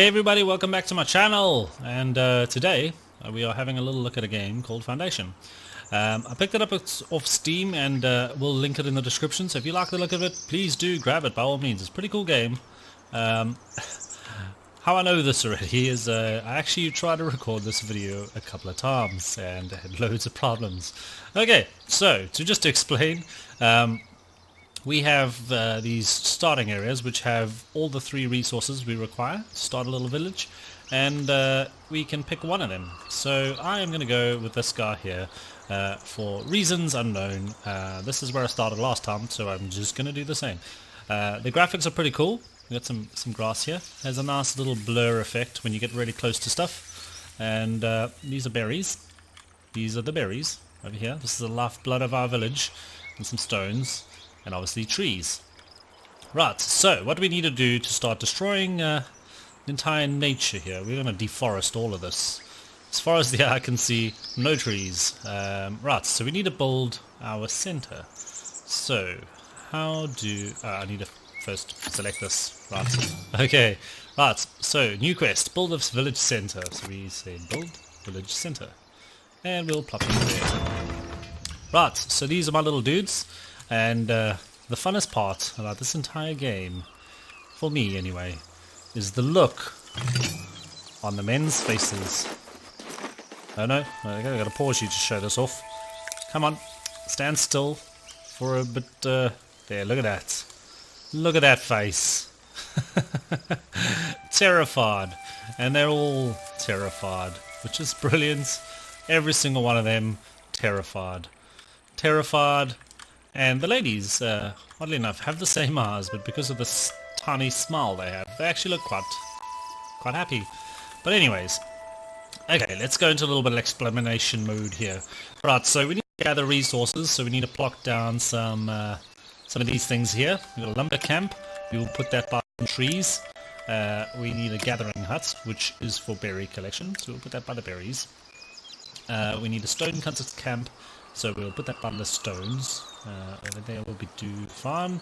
Hey everybody, welcome back to my channel, and today we are having a little look at a game called Foundation. I picked it up off Steam and we'll link it in the description, so if you like the look of it, please do grab it by all means. It's a pretty cool game. How I know this already is I actually tried to record this video a couple of times and had loads of problems. Okay, so just to explain, we have these starting areas which have all the 3 resources we require to start a little village, and we can pick one of them. So I am going to go with this guy here for reasons unknown. This is where I started last time, so I'm just going to do the same. The graphics are pretty cool. We got some grass here. There's a nice little blur effect when you get really close to stuff. And these are berries. These are the berries over here. This is the lifeblood of our village, and some stones. And obviously trees. Right, so what do we need to do to start destroying the entire nature here? We're going to deforest all of this. As far as the eye can see, no trees. Right, so we need to build our center. So, how do... I need to first select this. Right, okay. Right, so new quest, build a village center. So we say build village center. And we'll plop in there. Right, so these are my little dudes. And the funnest part about this entire game, for me anyway, is the look on the men's faces. Oh no, I gotta pause you to show this off. Come on, stand still for a bit. There, look at that. Look at that face. Terrified. And they're all terrified, which is brilliant. Every single one of them terrified. Terrified. And the ladies, oddly enough, have the same eyes, but because of this tiny smile they have, they actually look quite happy. But anyways, okay, let's go into a little bit of explanation mode here. Right, so we need to gather resources, so we need to plot down some of these things here. We've got a lumber camp, we will put that by the trees. We need a gathering hut, which is for berry collection, so we'll put that by the berries. We need a stone cutter camp, so we'll put that by the stones. Over there will be do fine.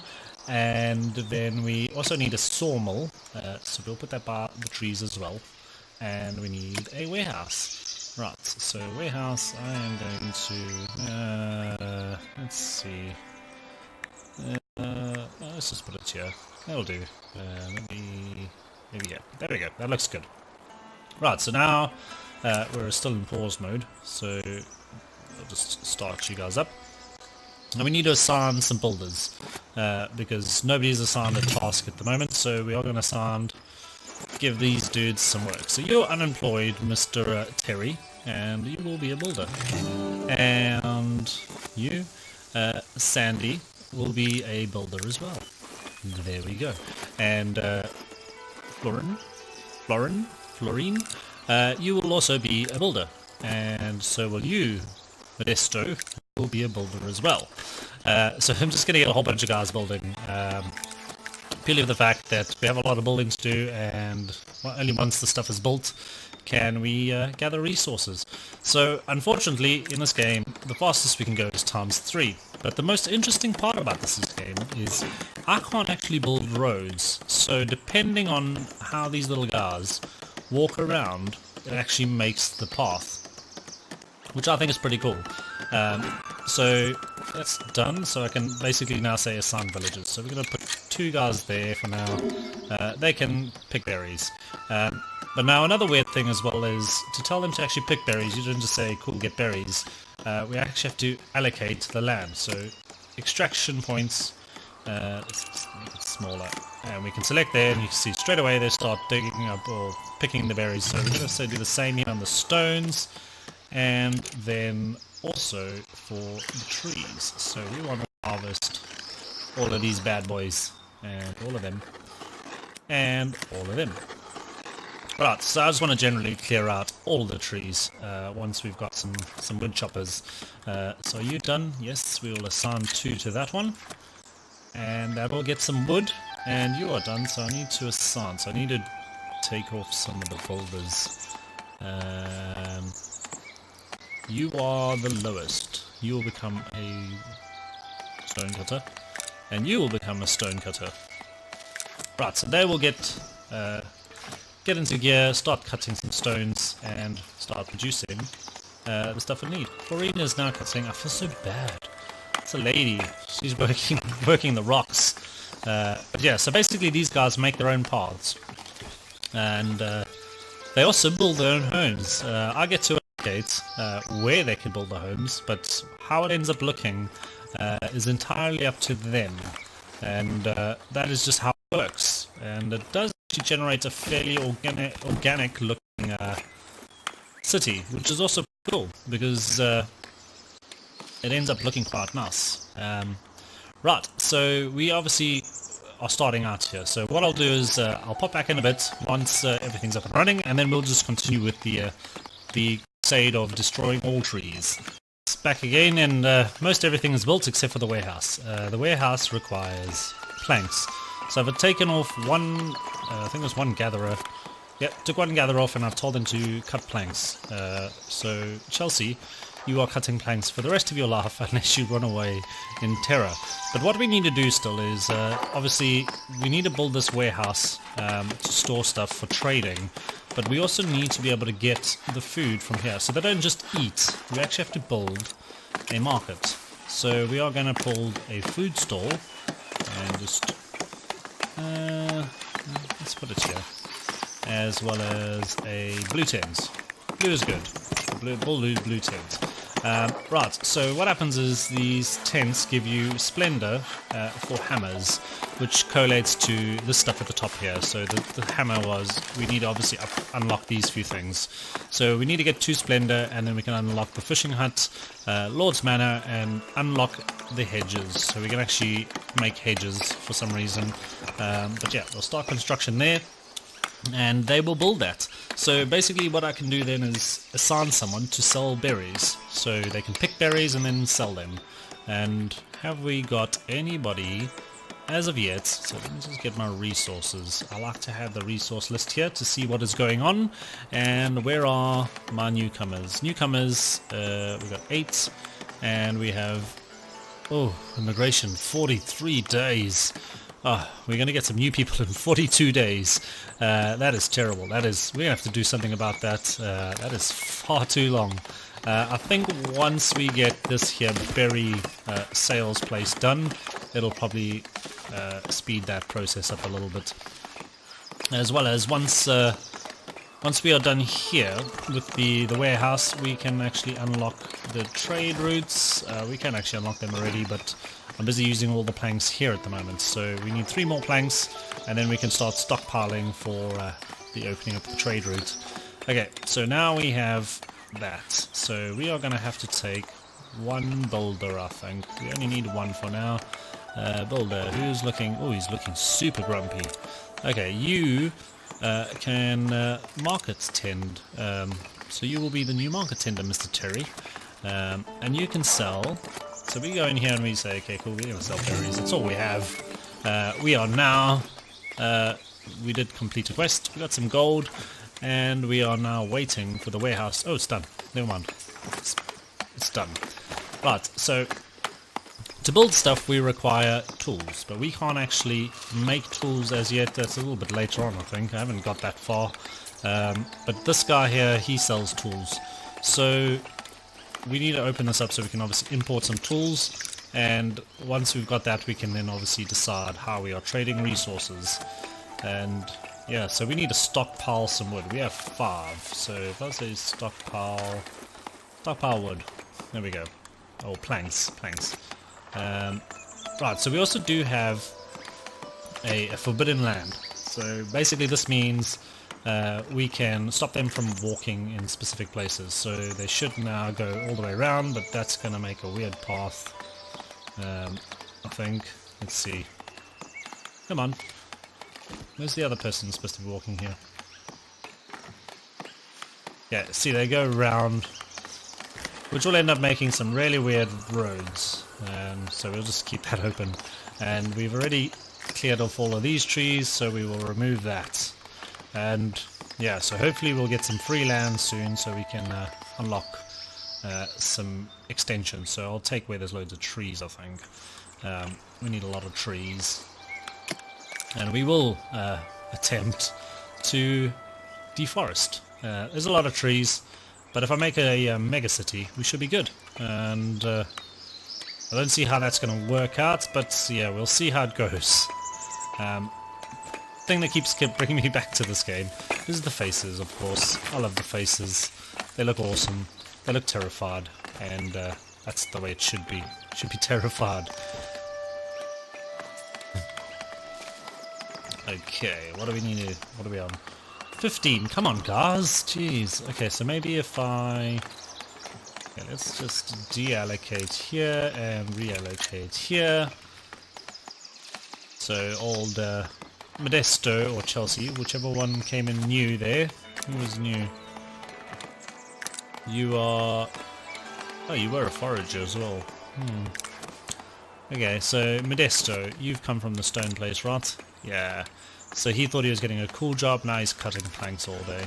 And then we also need a sawmill, so we'll put that by the trees as well. And we need a warehouse. Right, so warehouse, I am going to, let's see, let's just put it here. That'll do. Maybe, yeah, there we go, that looks good. Right, so now we're still in pause mode, so I'll just start you guys up. And we need to assign some builders, because nobody's assigned a task at the moment, so we are going to give these dudes some work. So you're unemployed, Mr. Terry, and you will be a builder. And you, Sandy, will be a builder as well. There we go. And Florine, you will also be a builder. And so will you, Modesto, will be a builder as well. So I'm just going to get a whole bunch of guys building, purely for the fact that we have a lot of building to do, and only once the stuff is built can we gather resources. So unfortunately in this game the fastest we can go is ×3, but the most interesting part about this game is I can't actually build roads, so depending on how these little guys walk around, it actually makes the path, which I think is pretty cool. So that's done, so I can basically now say assign villages. So we're going to put 2 guys there for now. They can pick berries. But now another weird thing as well is to tell them to actually pick berries, you don't just say cool, get berries. We actually have to allocate the land. So extraction points, let's make it smaller, and we can select there, and you can see straight away they start digging up or picking the berries. So we're going to say do the same here on the stones. And then also for the trees, so we want to harvest all of these bad boys, and all of them, and all of them. Right, so I just want to generally clear out all the trees once we've got some wood choppers. So are you done? Yes, we will assign 2 to that one, and that will get some wood, and you are done, so I need to assign, so I need to take off some of the boulders. You are the lowest. You will become a stone cutter. And you will become a stone cutter. Right, so they will get get into gear, start cutting some stones, and start producing the stuff we need. Florina is now cutting. I feel so bad. It's a lady. She's working the rocks. But yeah, so basically these guys make their own paths. And they also build their own homes. I get to indicate where they can build the homes, but how it ends up looking is entirely up to them. And that is just how it works. And it does actually generate a fairly organic looking city, which is also cool, because it ends up looking quite nice. Right, so we obviously are starting out here. So what I'll do is I'll pop back in a bit once everything's up and running, and then we'll just continue with the crusade of destroying all trees. It's back again, and most everything is built except for the warehouse. The warehouse requires planks. So I've taken off one, I think it was one gatherer. Yep, took one gatherer off, and I've told them to cut planks. So Chelsea, you are cutting planks for the rest of your life unless you run away in terror. But what we need to do still is, obviously, we need to build this warehouse to store stuff for trading. But we also need to be able to get the food from here. So they don't just eat, we actually have to build a market. So we are going to build a food stall, and just, let's put it here, as well as a blue tent. Blue is good. Blue tent. Right, so what happens is these tents give you splendor for hammers, which collates to this stuff at the top here. So the hammer was, we need to obviously unlock these few things. So we need to get 2 splendor, and then we can unlock the fishing hut, Lord's Manor, and unlock the hedges. So we can actually make hedges for some reason. But yeah, we'll start construction there, and they will build that. So basically what I can do then is assign someone to sell berries, so they can pick berries and then sell them. And have we got anybody as of yet? So let me just get my resources. I like to have the resource list here to see what is going on. And where are my newcomers? Newcomers, we've got 8, and we have, oh, immigration, 43 days. Oh, we're going to get some new people in 42 days. That is terrible. We're going to have to do something about that. That is far too long. I think once we get this here berry sales place done, it'll probably speed that process up a little bit. As well as once we are done here with the warehouse, we can actually unlock the trade routes. We can actually unlock them already, but I'm busy using all the planks here at the moment, so we need 3 more planks, and then we can start stockpiling for the opening up the trade route. Okay, so now we have that. So we are going to have to take 1 builder, I think. We only need 1 for now. Builder, who's looking... Oh, he's looking super grumpy. Okay, you can market tend. So you will be the new market tender, Mr. Terry. And you can sell... So we go in here and we say, okay, cool, we're going to sell berries. That's all we have. We are now... we did complete a quest. We got some gold. And we are now waiting for the warehouse. Oh, it's done. Never mind. It's done. Right, so... To build stuff, we require tools. But we can't actually make tools as yet. That's a little bit later on, I think. I haven't got that far. But this guy here, he sells tools. So... we need to open this up so we can obviously import some tools, and once we've got that we can then obviously decide how we are trading resources. And yeah, so we need to stockpile some wood. We have 5, so if I say stockpile wood, there we go. Oh, planks. Right, so we also do have a forbidden land. So basically this means we can stop them from walking in specific places. So they should now go all the way around, but that's going to make a weird path, I think. Let's see. Come on. Where's the other person supposed to be walking here? Yeah, see, they go around, which will end up making some really weird roads. So we'll just keep that open. And we've already cleared off all of these trees, so we will remove that. And yeah, so hopefully we'll get some free land soon so we can unlock some extensions. So I'll take where there's loads of trees, I think. We need a lot of trees. And we will attempt to deforest. There's a lot of trees, but if I make a mega city, we should be good. And I don't see how that's going to work out, but yeah, we'll see how it goes. Thing that keeps bringing me back to this game is the faces, of course. I love the faces. They look awesome. They look terrified, and that's the way it should be. It should be terrified. Okay, what do we need to... what are we on? 15, come on guys, jeez. Okay, so maybe if I... okay, let's just deallocate here and reallocate here. So old Modesto or Chelsea, whichever one came in new there. Who was new? You are... oh, you were a forager as well. Okay, so Modesto, you've come from the stone place, right? Yeah. So he thought he was getting a cool job, now he's cutting planks all day.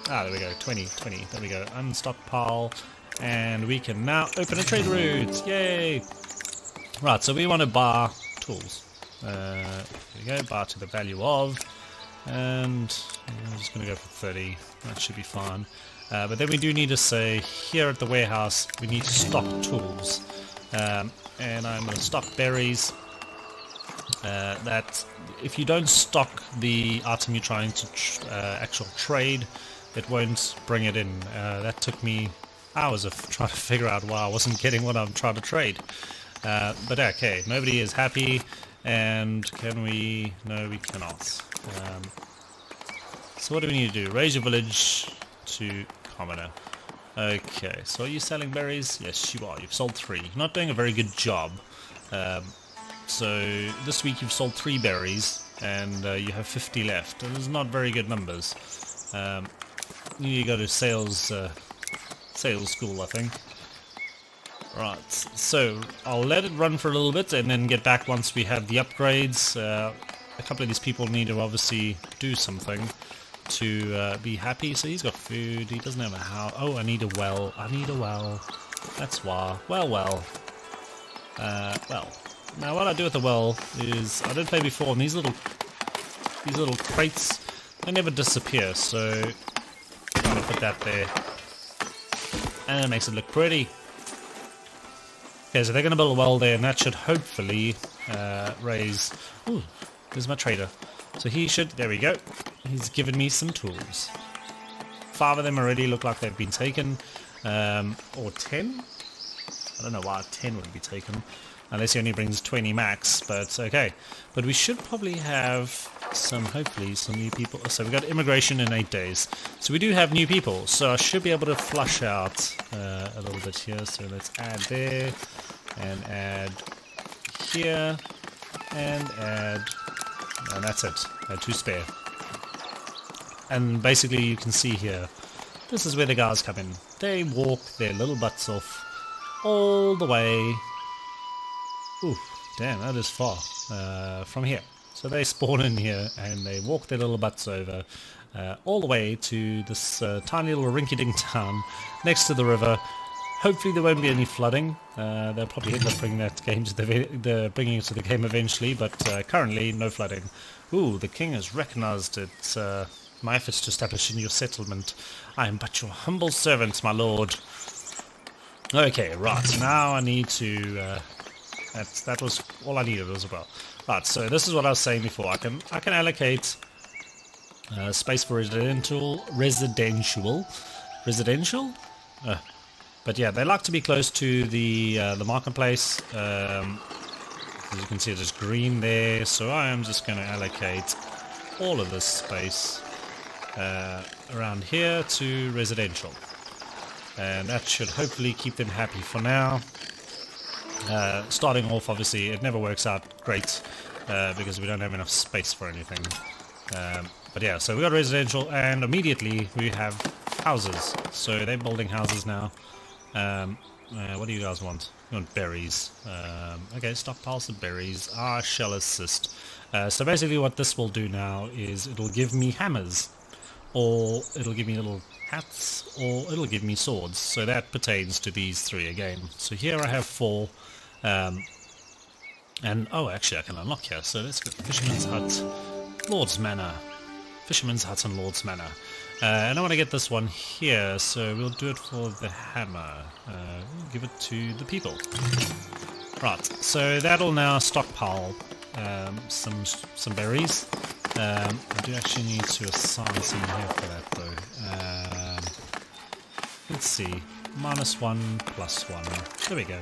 Ah, there we go, 20, there we go. Unstockpile, and we can now open a trade route, yay! Right, so we want to buy tools. There we go, buy to the value of, and I'm just going to go for 30, that should be fine. But then we do need to say, here at the warehouse, we need to stock tools. And I'm going to stock berries. That if you don't stock the item you're trying to actual trade, it won't bring it in. That took me hours of trying to figure out why I wasn't getting what I'm trying to trade. But okay, nobody is happy, and can we... no, we cannot. So what do we need to do? Raise your village to commoner. Okay, so are you selling berries? Yes, you are. You've sold 3. You're not doing a very good job. So this week you've sold 3 berries, and you have 50 left. And those are not very good numbers. You need to go to sales school, I think. Right, so I'll let it run for a little bit and then get back once we have the upgrades. A couple of these people need to obviously do something to be happy. So he's got food, he doesn't have a house. Oh, I need a well. I need a well. That's why. Well. Now what I do with the well is, I did play before, and these little crates, they never disappear, so I'm gonna put that there. And it makes it look pretty. Okay, so they're gonna build a well there, and that should hopefully raise... ooh, there's my trader. So he should... there we go. He's given me some tools. 5 of them already look like they've been taken. Or 10? I don't know why 10 would be taken. Unless he only brings 20 max, but okay. But we should probably have some, hopefully, some new people. So we got immigration in 8 days. So we do have new people. So I should be able to flush out a little bit here. So let's add there, and add here, and add... and that's it. 2 spare. And basically you can see here, this is where the guys come in. They walk their little butts off all the way... ooh, damn, that is far from here. So they spawn in here and they walk their little butts over all the way to this tiny little rinky-dink town next to the river. Hopefully there won't be any flooding. They'll probably end up bringing that game to bringing it to the game eventually, but currently no flooding. Ooh, the king has recognized it. My efforts to establish a new settlement. I am but your humble servant, my lord. Okay, right, now I need to... that was all I needed as well. Right, so this is what I was saying before. I can allocate space for residential. But yeah, they like to be close to the marketplace. As you can see, there's green there. So I am just going to allocate all of this space around here to residential, and that should hopefully keep them happy for now. Starting off, obviously, it never works out great because we don't have enough space for anything. But yeah, so we got residential, and immediately we have houses. So they're building houses now. What do you guys want? You want berries. Okay, stockpile some berries. I shall assist. So basically what this will do now is it'll give me hammers, or it'll give me little hats, or it'll give me swords. So that pertains to these 3 again. So here I have 4. And oh, actually I can unlock here. So let's go Fisherman's Hut, Lord's Manor, Fisherman's Hut and Lord's Manor. And I want to get this one here, so we'll do it for the hammer. We'll give it to the people. Right, so that'll now stockpile some berries. I do actually need to assign some here for that though. Let's see, -1, +1. There we go.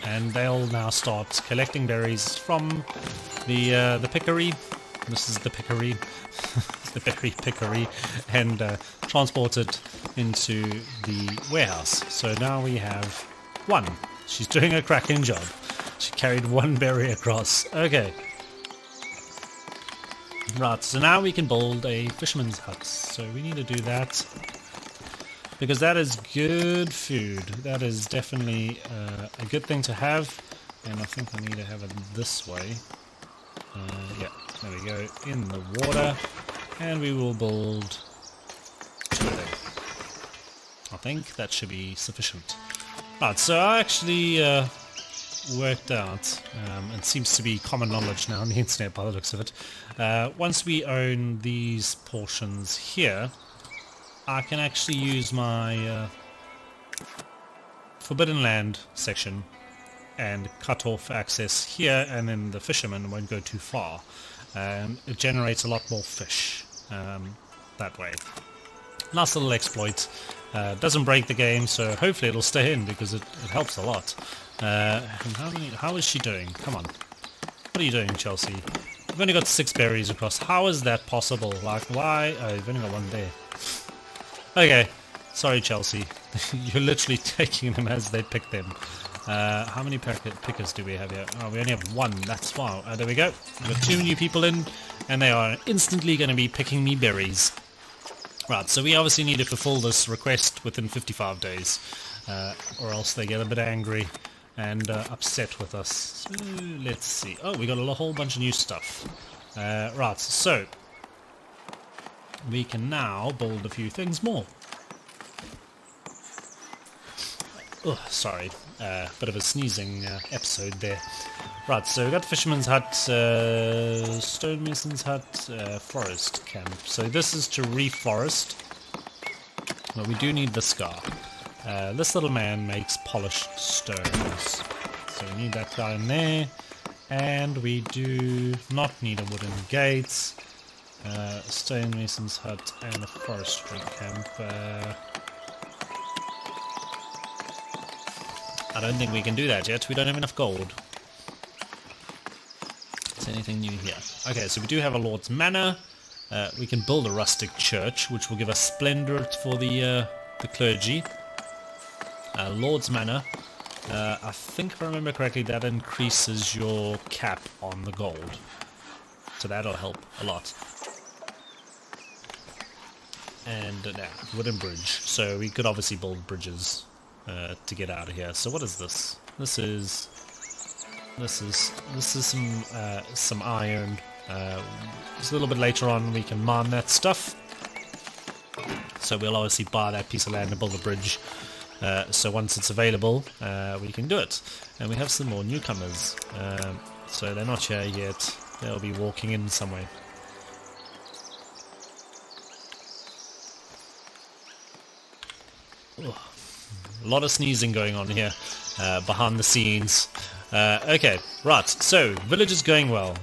And they'll now start collecting berries from the pickery. This is the pickery, the berry pickery, and transport it into the warehouse. So now we have 1. She's doing a cracking job. She carried 1 berry across. Okay. Right, so now we can build a fisherman's hut. So we need to do that. Because that is good food. That is definitely a good thing to have. And I think I need to have it this way. Yeah, there we go. In the water. And we will build 2 of them. I think that should be sufficient. Right, so I actually worked out, it seems to be common knowledge now on the internet by the looks of it, once we own these portions here, I can actually use my Forbidden Land section and cut off access here, and then the fisherman won't go too far. It generates a lot more fish that way. Nice little exploit. Doesn't break the game, so hopefully it'll stay in because it helps a lot. And how is she doing? Come on. What are you doing, Chelsea? You've only got 6 berries across. How is that possible? Like, why? Oh, you've only got 1 there. Okay. Sorry, Chelsea. You're literally taking them as they pick them. How many pickers do we have here? Oh, we only have 1. That's wow. There we go. We've got 2 new people in, and they are instantly going to be picking me berries. Right, so we obviously need to fulfill this request within 55 days, or else they get a bit angry and upset with us. So, let's see. Oh, we got a whole bunch of new stuff. Right, so we can now build a few things more. Oh, sorry, bit of a sneezing episode there. Right, so we got Fisherman's Hut, Stonemason's Hut, Forest Camp. So this is to reforest. Well, we do need the scar. This little man makes polished stones. So we need that guy in there. And we do not need a wooden gate. Stonemason's Hut and a forestry camp. I don't think we can do that yet. We don't have enough gold. Is there anything new here? Okay, so we do have a Lord's Manor. We can build a rustic church, which will give us splendor for the clergy. Lord's Manor. I think if I remember correctly, that increases your cap on the gold. So that'll help a lot. And wooden bridge. So we could obviously build bridges to get out of here. So what is this? This is some iron. Just a little bit later on we can mine that stuff. So we'll obviously buy that piece of land and build a bridge. So once it's available, we can do it. And we have some more newcomers. So they're not here yet. They'll be walking in somewhere. Ugh. A lot of sneezing going on here behind the scenes. Okay, right, so village is going well.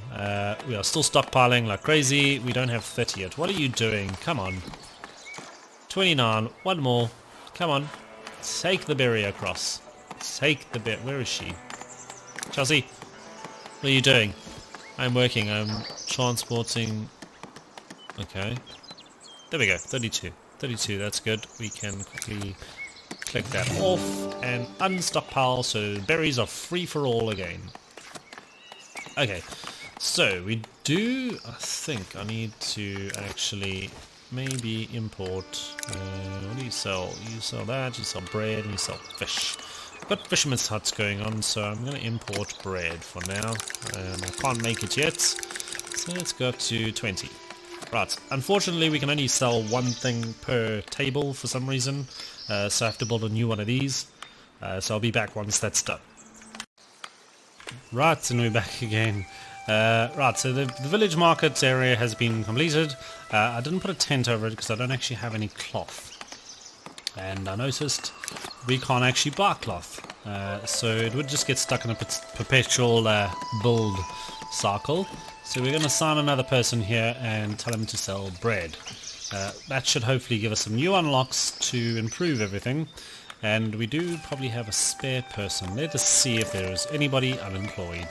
We are still stockpiling like crazy. We don't have 30 yet. What are you doing? Come on. 29, 1 more. Come on. Take the berry across. Take the berry. Where is she? Chelsea, what are you doing? I'm working. I'm transporting. Okay. There we go. 32. 32, that's good. We can quickly click that off and unstockpile, so berries are free for all again. Okay, so we do, I think I need to actually maybe import, what do you sell? You sell that, you sell bread, and you sell fish. Got fisherman's huts going on, so I'm going to import bread for now. I can't make it yet, so let's go up to 20. Right, unfortunately we can only sell 1 thing per table for some reason, so I have to build a new one of these, so I'll be back once that's done. Right, and we're back again. Right, so the village market area has been completed. I didn't put a tent over it because I don't actually have any cloth. And I noticed we can't actually buy cloth. So it would just get stuck in a perpetual build cycle. So we're going to sign another person here and tell him to sell bread. That should hopefully give us some new unlocks to improve everything. And we do probably have a spare person. Let us see if there is anybody unemployed.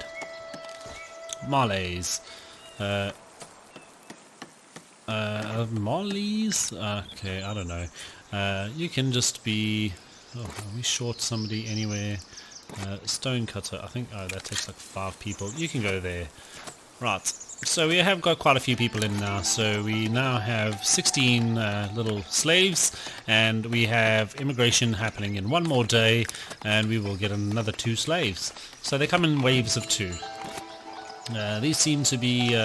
Marleys. Marleys? Okay, I don't know. You can just be... Oh, are we short somebody anywhere? Stone cutter. I think... Oh, that takes like 5 people. You can go there. Right. So we have got quite a few people in now. So we now have 16 little slaves. And we have immigration happening in 1 more day. And we will get another 2 slaves. So they come in waves of 2. These seem to be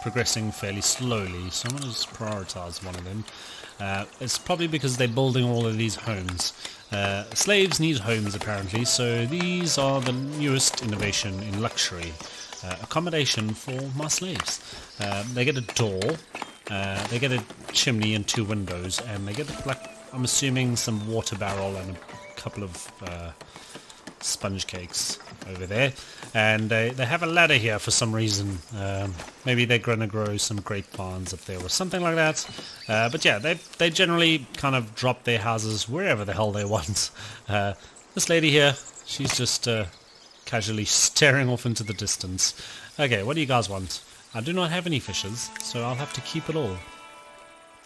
progressing fairly slowly, so I'm going to just prioritize one of them. It's probably because they're building all of these homes. Slaves need homes apparently, so these are the newest innovation in luxury. Accommodation for my slaves. They get a door, they get a chimney and 2 windows, and they get, like, I'm assuming some water barrel and a couple of sponge cakes over there, and they have a ladder here for some reason. Maybe they're going to grow some grapevines up there or something like that. But yeah, they generally kind of drop their houses wherever the hell they want. This lady here, she's just casually staring off into the distance. Okay, what do you guys want? I do not have any fishes, so I'll have to keep it all.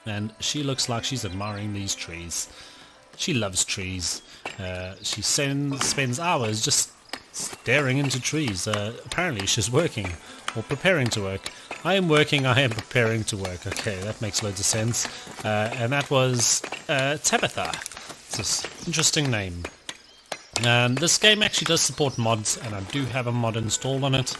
And she looks like she's admiring these trees. She loves trees. She spends hours just staring into trees. Apparently she's working, or preparing to work. I am working, I am preparing to work. Okay, that makes loads of sense. And that was Tabitha. It's an interesting name. This game actually does support mods, and I do have a mod installed on it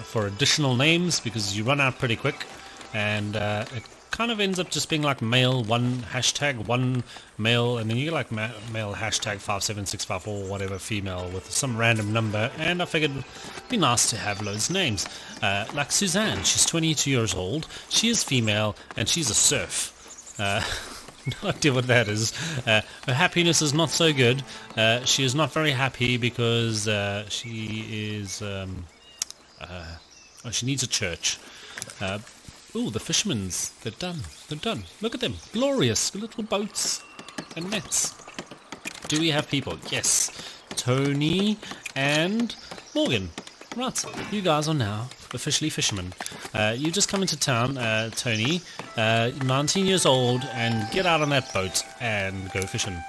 for additional names, because you run out pretty quick, and it kind of ends up just being like male 1 hashtag 1 male, and then you get like male hashtag 57654 whatever female with some random number. And I figured it'd be nice to have loads of names, like Suzanne. She's 22 years old, she is female, and she's a serf. No idea what that is. Her happiness is not so good. She is not very happy because she is she needs a church. Ooh, the fishermen's. They're done. They're done. Look at them. Glorious. Little boats and nets. Do we have people? Yes. Tony and Morgan. Right. You guys are now officially fishermen. You just come into town, Tony, 19 years old, and get out on that boat and go fishing.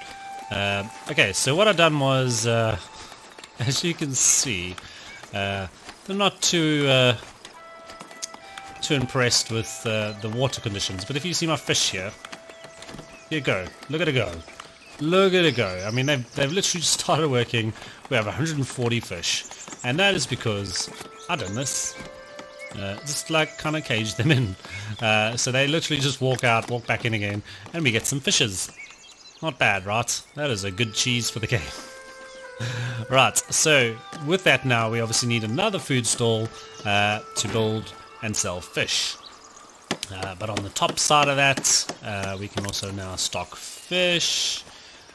Okay, so what I've done was, as you can see, they're not too impressed with the water conditions, but if you see my fish here, here you go. Look at it go. Look at it go. I mean, they've literally just started working. We have 140 fish, and that is because I've done this. Just like kind of cage them in. So they literally just walk out, walk back in again, and we get some fishes. Not bad, right? That is a good cheese for the game. Right, so with that now, we obviously need another food stall to build and sell fish. But on the top side of that, we can also now stock fish.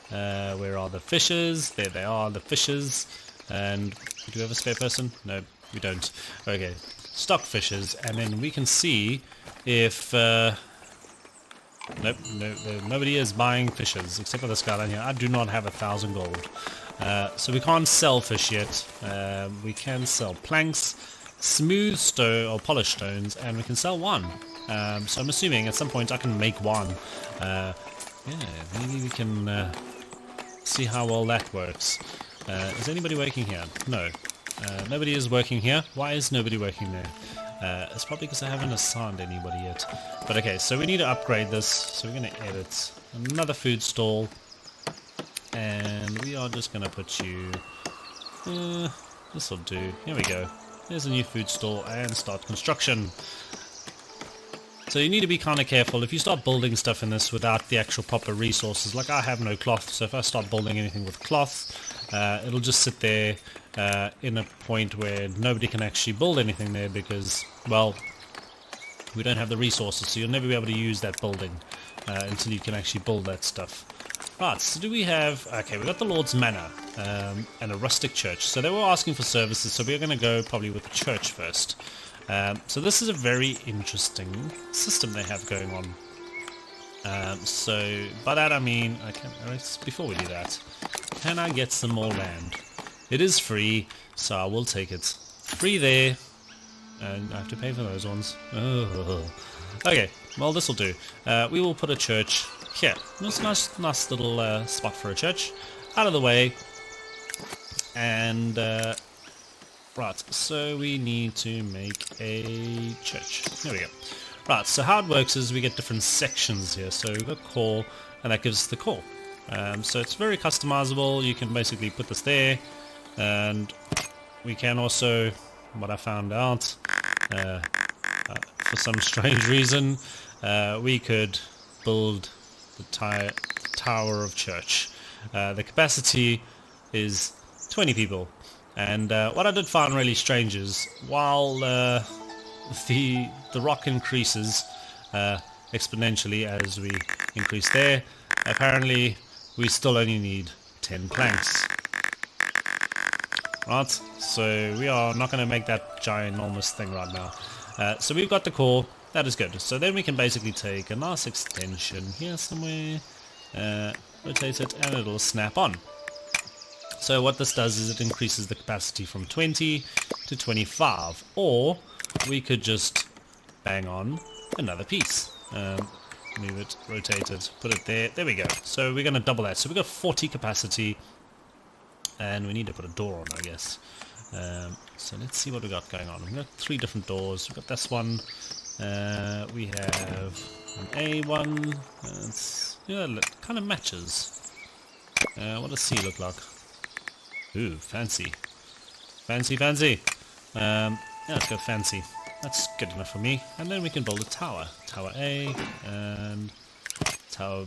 Where are the fishes? There they are, the fishes. And do we have a spare person? No, we don't. Okay, stock fishes, and then we can see if nope, nobody is buying fishes except for this guy down here. I do not have 1,000 gold, so we can't sell fish yet. We can sell planks, smooth stone or polished stones, and we can sell wine. So I'm assuming at some point I can make wine. Yeah, maybe we can see how well that works. Is anybody working here? No. Nobody is working here. Why is nobody working there? It's probably because I haven't assigned anybody yet. But okay, so we need to upgrade this. So we're going to edit another food stall. And we are just going to put you... this will do. Here we go. There's a new food stall and start construction. So you need to be kind of careful. If you start building stuff in this without the actual proper resources, like I have no cloth, so if I start building anything with cloth, it'll just sit there in a point where nobody can actually build anything there because, well, we don't have the resources, so you'll never be able to use that building until you can actually build that stuff. Right, so do we have... Okay, we got the Lord's Manor and a rustic church. So they were asking for services, so we're going to go probably with the church first. So this is a very interesting system they have going on. So by that I mean... before we do that, can I get some more land? It is free, so I will take it. Free there. And I have to pay for those ones. Oh. Okay, well this will do. We will put a church here. It's a nice little spot for a church. Out of the way. And right, so we need to make a church. There we go. Right, so how it works is we get different sections here. So we've got core, and that gives us the core. So it's very customizable. You can basically put this there, and we can also, what I found out, for some strange reason, we could build the tower of church. The capacity is 20 people, and what I did find really strange is while the rock increases exponentially as we increase there, apparently we still only need 10 planks. Right, so we are not going to make that ginormous thing right now. So we've got the core, that is good. So then we can basically take a nice extension here somewhere, rotate it, and it'll snap on. So what this does is it increases the capacity from 20 to 25, or we could just bang on another piece. Move it, rotate it, put it there, there we go. So we're going to double that. So we've got 40 capacity, and we need to put a door on, I guess. So let's see what we got going on. We've got 3 different doors. We've got this one. We have an A one. Yeah, it kind of matches. What does C look like? Ooh, fancy. Fancy, fancy. Yeah, let's go fancy. That's good enough for me. And then we can build a tower. Tower A and tower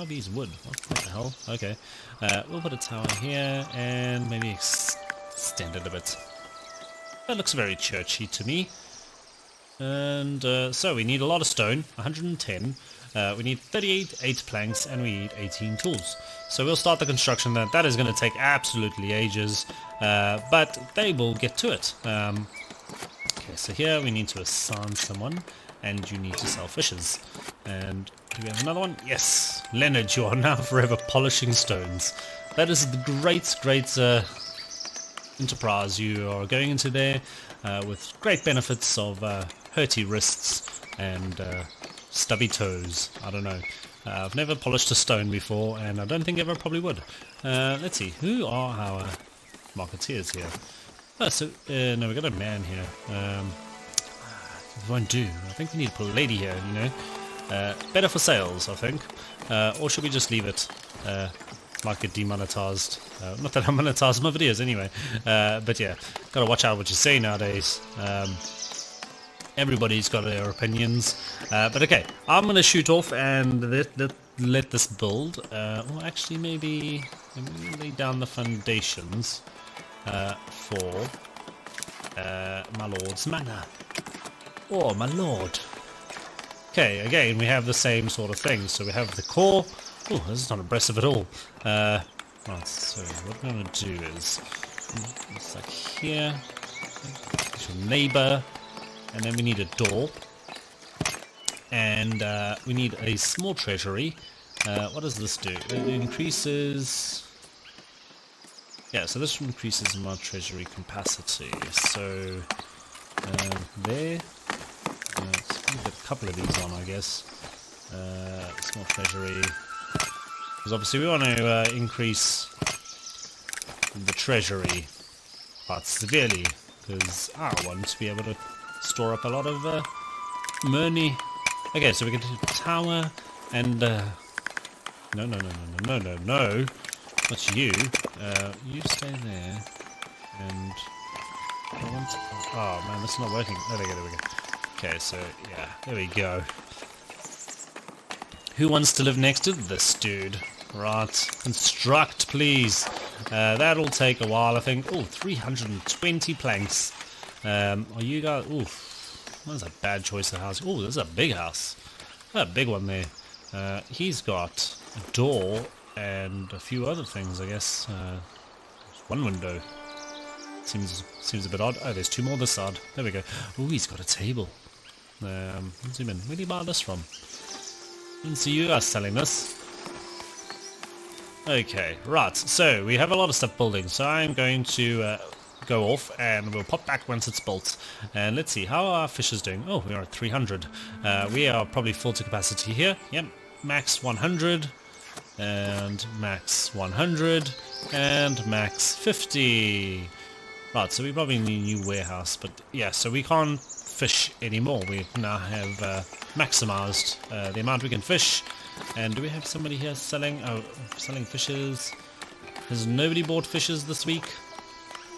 B is wood. What the hell? Okay. We'll put a tower here and maybe extend it a bit. That looks very churchy to me. And so we need a lot of stone, 110. We need 38 planks, and we need 18 tools. So we'll start the construction. That is going to take absolutely ages, but they will get to it. Okay, so here we need to assign someone, and you need to sell fishes. And do we have another one? Yes! Leonard, you are now forever polishing stones. That is the great enterprise you are going into there, with great benefits of hurty wrists and stubby toes. I don't know. I've never polished a stone before, and I don't think ever probably would. Let's see, who are our marketeers here? Oh, so, no, we've got a man here. It won't do. I think we need to put a lady here, you know. Better for sales, I think. Or should we just leave it? Might get demonetized. Not that I monetize my videos anyway. But yeah, gotta watch out what you say nowadays. Everybody's got their opinions. But okay, I'm gonna shoot off and let this build. Or actually maybe lay down the foundations for my lord's manor. Oh, my lord. Okay, again, we have the same sort of thing. So we have the core. Oh, this is not impressive at all. Right, so what we're going to do is, it's like here, your neighbor, and then we need a door, and we need a small treasury. What does this do? It increases, yeah, so this increases my treasury capacity. So there, let's put a couple of these on, I guess. Small treasury. Because obviously we want to increase the treasury quite severely, because I want to be able to store up a lot of money. Okay, so we can do tower and no, what's you? You stay there, and I want to, oh man, that's not working. Oh, there we go. Okay, so yeah, there we go. Who wants to live next to this dude? Right, construct please. That'll take a while I think. Oh, 320 planks. Are you guys... Ooh, that's a bad choice of house. Oh, this is a big house. A big one there. He's got a door and a few other things, I guess. One window. Seems a bit odd. Oh, there's two more this side. There we go. Oh, he's got a table. Let's zoom in. Where did he buy this from? Didn't see you guys selling this. Okay, right. So we have a lot of stuff building. So I'm going to go off and we'll pop back once it's built. And let's see, how are our fishes doing? Oh, we are at 300. We are probably full to capacity here. Yep, max 100 and max 100 and max 50. Right, so we probably need a new warehouse, but yeah, so we can't fish anymore. We now have maximized the amount we can fish. And do we have somebody here selling fishes? Has nobody bought fishes this week?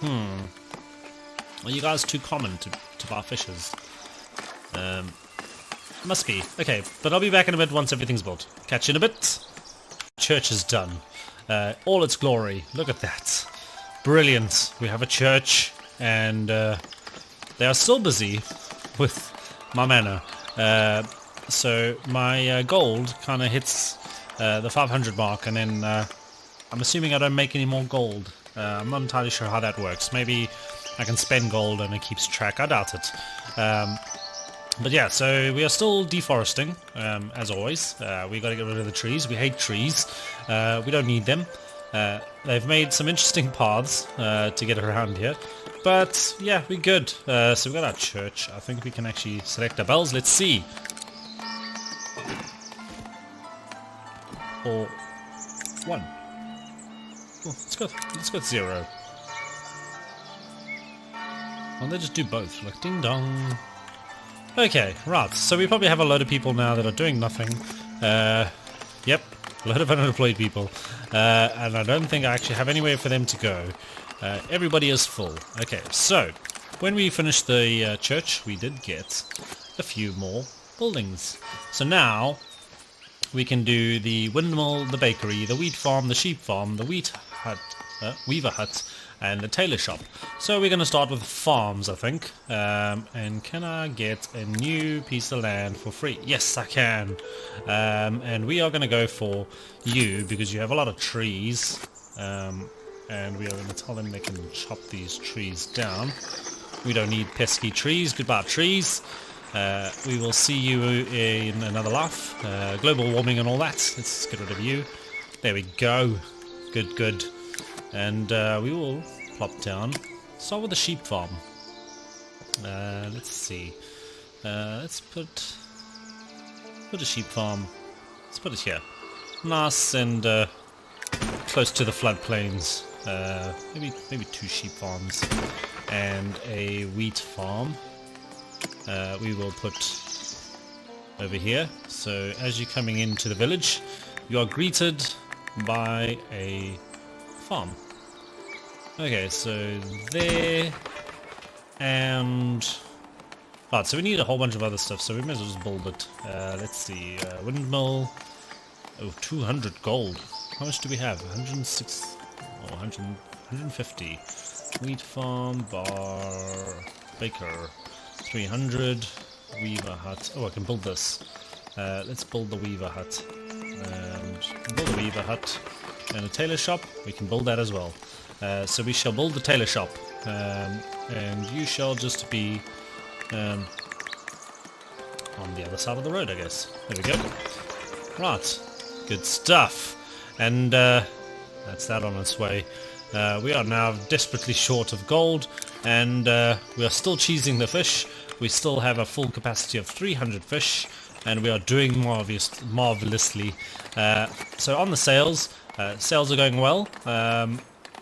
Are you guys too common to buy fishes? Must be. Okay, but I'll be back in a bit once everything's built. Catch you in a bit. Church is done. All its glory. Look at that. Brilliant. We have a church, and they are still busy with my manor. So my gold kind of hits the 500 mark, and then I'm assuming I don't make any more gold. I'm not entirely sure how that works. Maybe I can spend gold and it keeps track. I doubt it. But yeah, so we are still deforesting, as always. We got to get rid of the trees. We hate trees. We don't need them. They've made some interesting paths to get around here. But yeah, we're good. So we've got our church. I think we can actually select our bells. Let's see. Or 1. Oh, let's go 0. Well, they just do both. Like ding dong. Okay, right. So we probably have a load of people now that are doing nothing. Yep, a lot of unemployed people. And I don't think I actually have anywhere for them to go. Everybody is full. Okay, so when we finished the church, we did get a few more buildings. So now we can do the windmill, the bakery, the wheat farm, the sheep farm, the wheat hut, weaver hut, and the tailor shop. So we're going to start with farms, I think. And can I get a new piece of land for free? Yes, I can. And we are going to go for you because you have a lot of trees. And we are going to tell them they can chop these trees down. We don't need pesky trees. Goodbye, trees. We will see you in another life. Global warming and all that. Let's get rid of you. There we go. Good, good. And we will plop down. Start with the sheep farm. Let's see. Let's put a sheep farm. Let's put it here. Nice and close to the floodplains. Maybe 2 sheep farms and a wheat farm. We will put over here. So as you're coming into the village, you are greeted by a farm. Okay, so there, and right, so we need a whole bunch of other stuff, so we may as well just build it. Let's see, windmill. Oh, 200 gold. How much do we have? 106, oh, 150. Wheat farm, bar, baker. 300. Weaver hut. Oh, I can build this. Let's build the weaver hut. And build the weaver hut. And a tailor shop. We can build that as well. So we shall build the tailor shop. And you shall just be on the other side of the road, I guess. There we go. Right. Good stuff. And that's that on its way. We are now desperately short of gold, and we are still cheesing the fish. We still have a full capacity of 300 fish, and we are doing marvelously. So on the sales, sales are going well.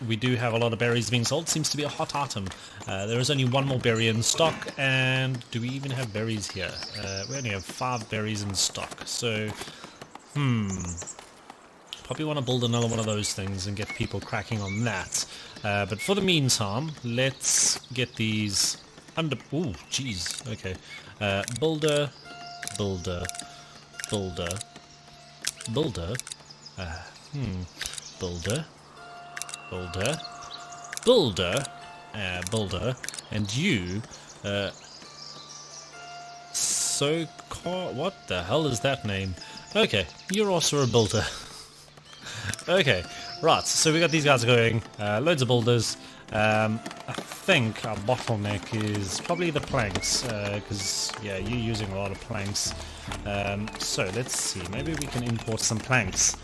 We do have a lot of berries being sold. Seems to be a hot item. There is only 1 more berry in stock, and do we even have berries here? We only have 5 berries in stock, so probably want to build another one of those things and get people cracking on that. But for the meantime, let's get these under... Ooh, jeez. Okay. Builder. Builder. Builder. Builder. Builder. And you... what the hell is that name? Okay, you're also a builder. Okay, right, so we got these guys going, loads of builders. I think our bottleneck is probably the planks, because, yeah, you're using a lot of planks. So let's see, maybe we can import some planks.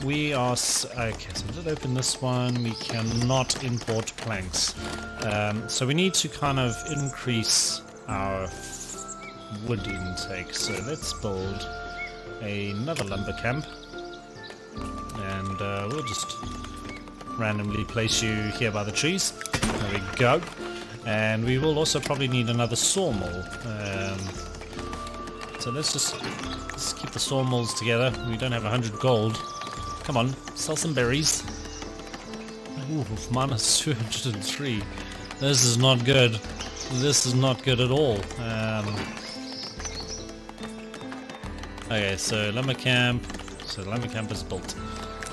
We are... okay, so let's open this one. We cannot import planks. So we need to kind of increase our wood intake. So let's build another lumber camp. And we'll just randomly place you here by the trees. There we go. And we will also probably need another sawmill. So let's keep the sawmills together. We don't have 100 gold. Come on, sell some berries. Ooh, minus 203. This is not good. This is not good at all. Okay, so lumber camp. So the lumber camp is built.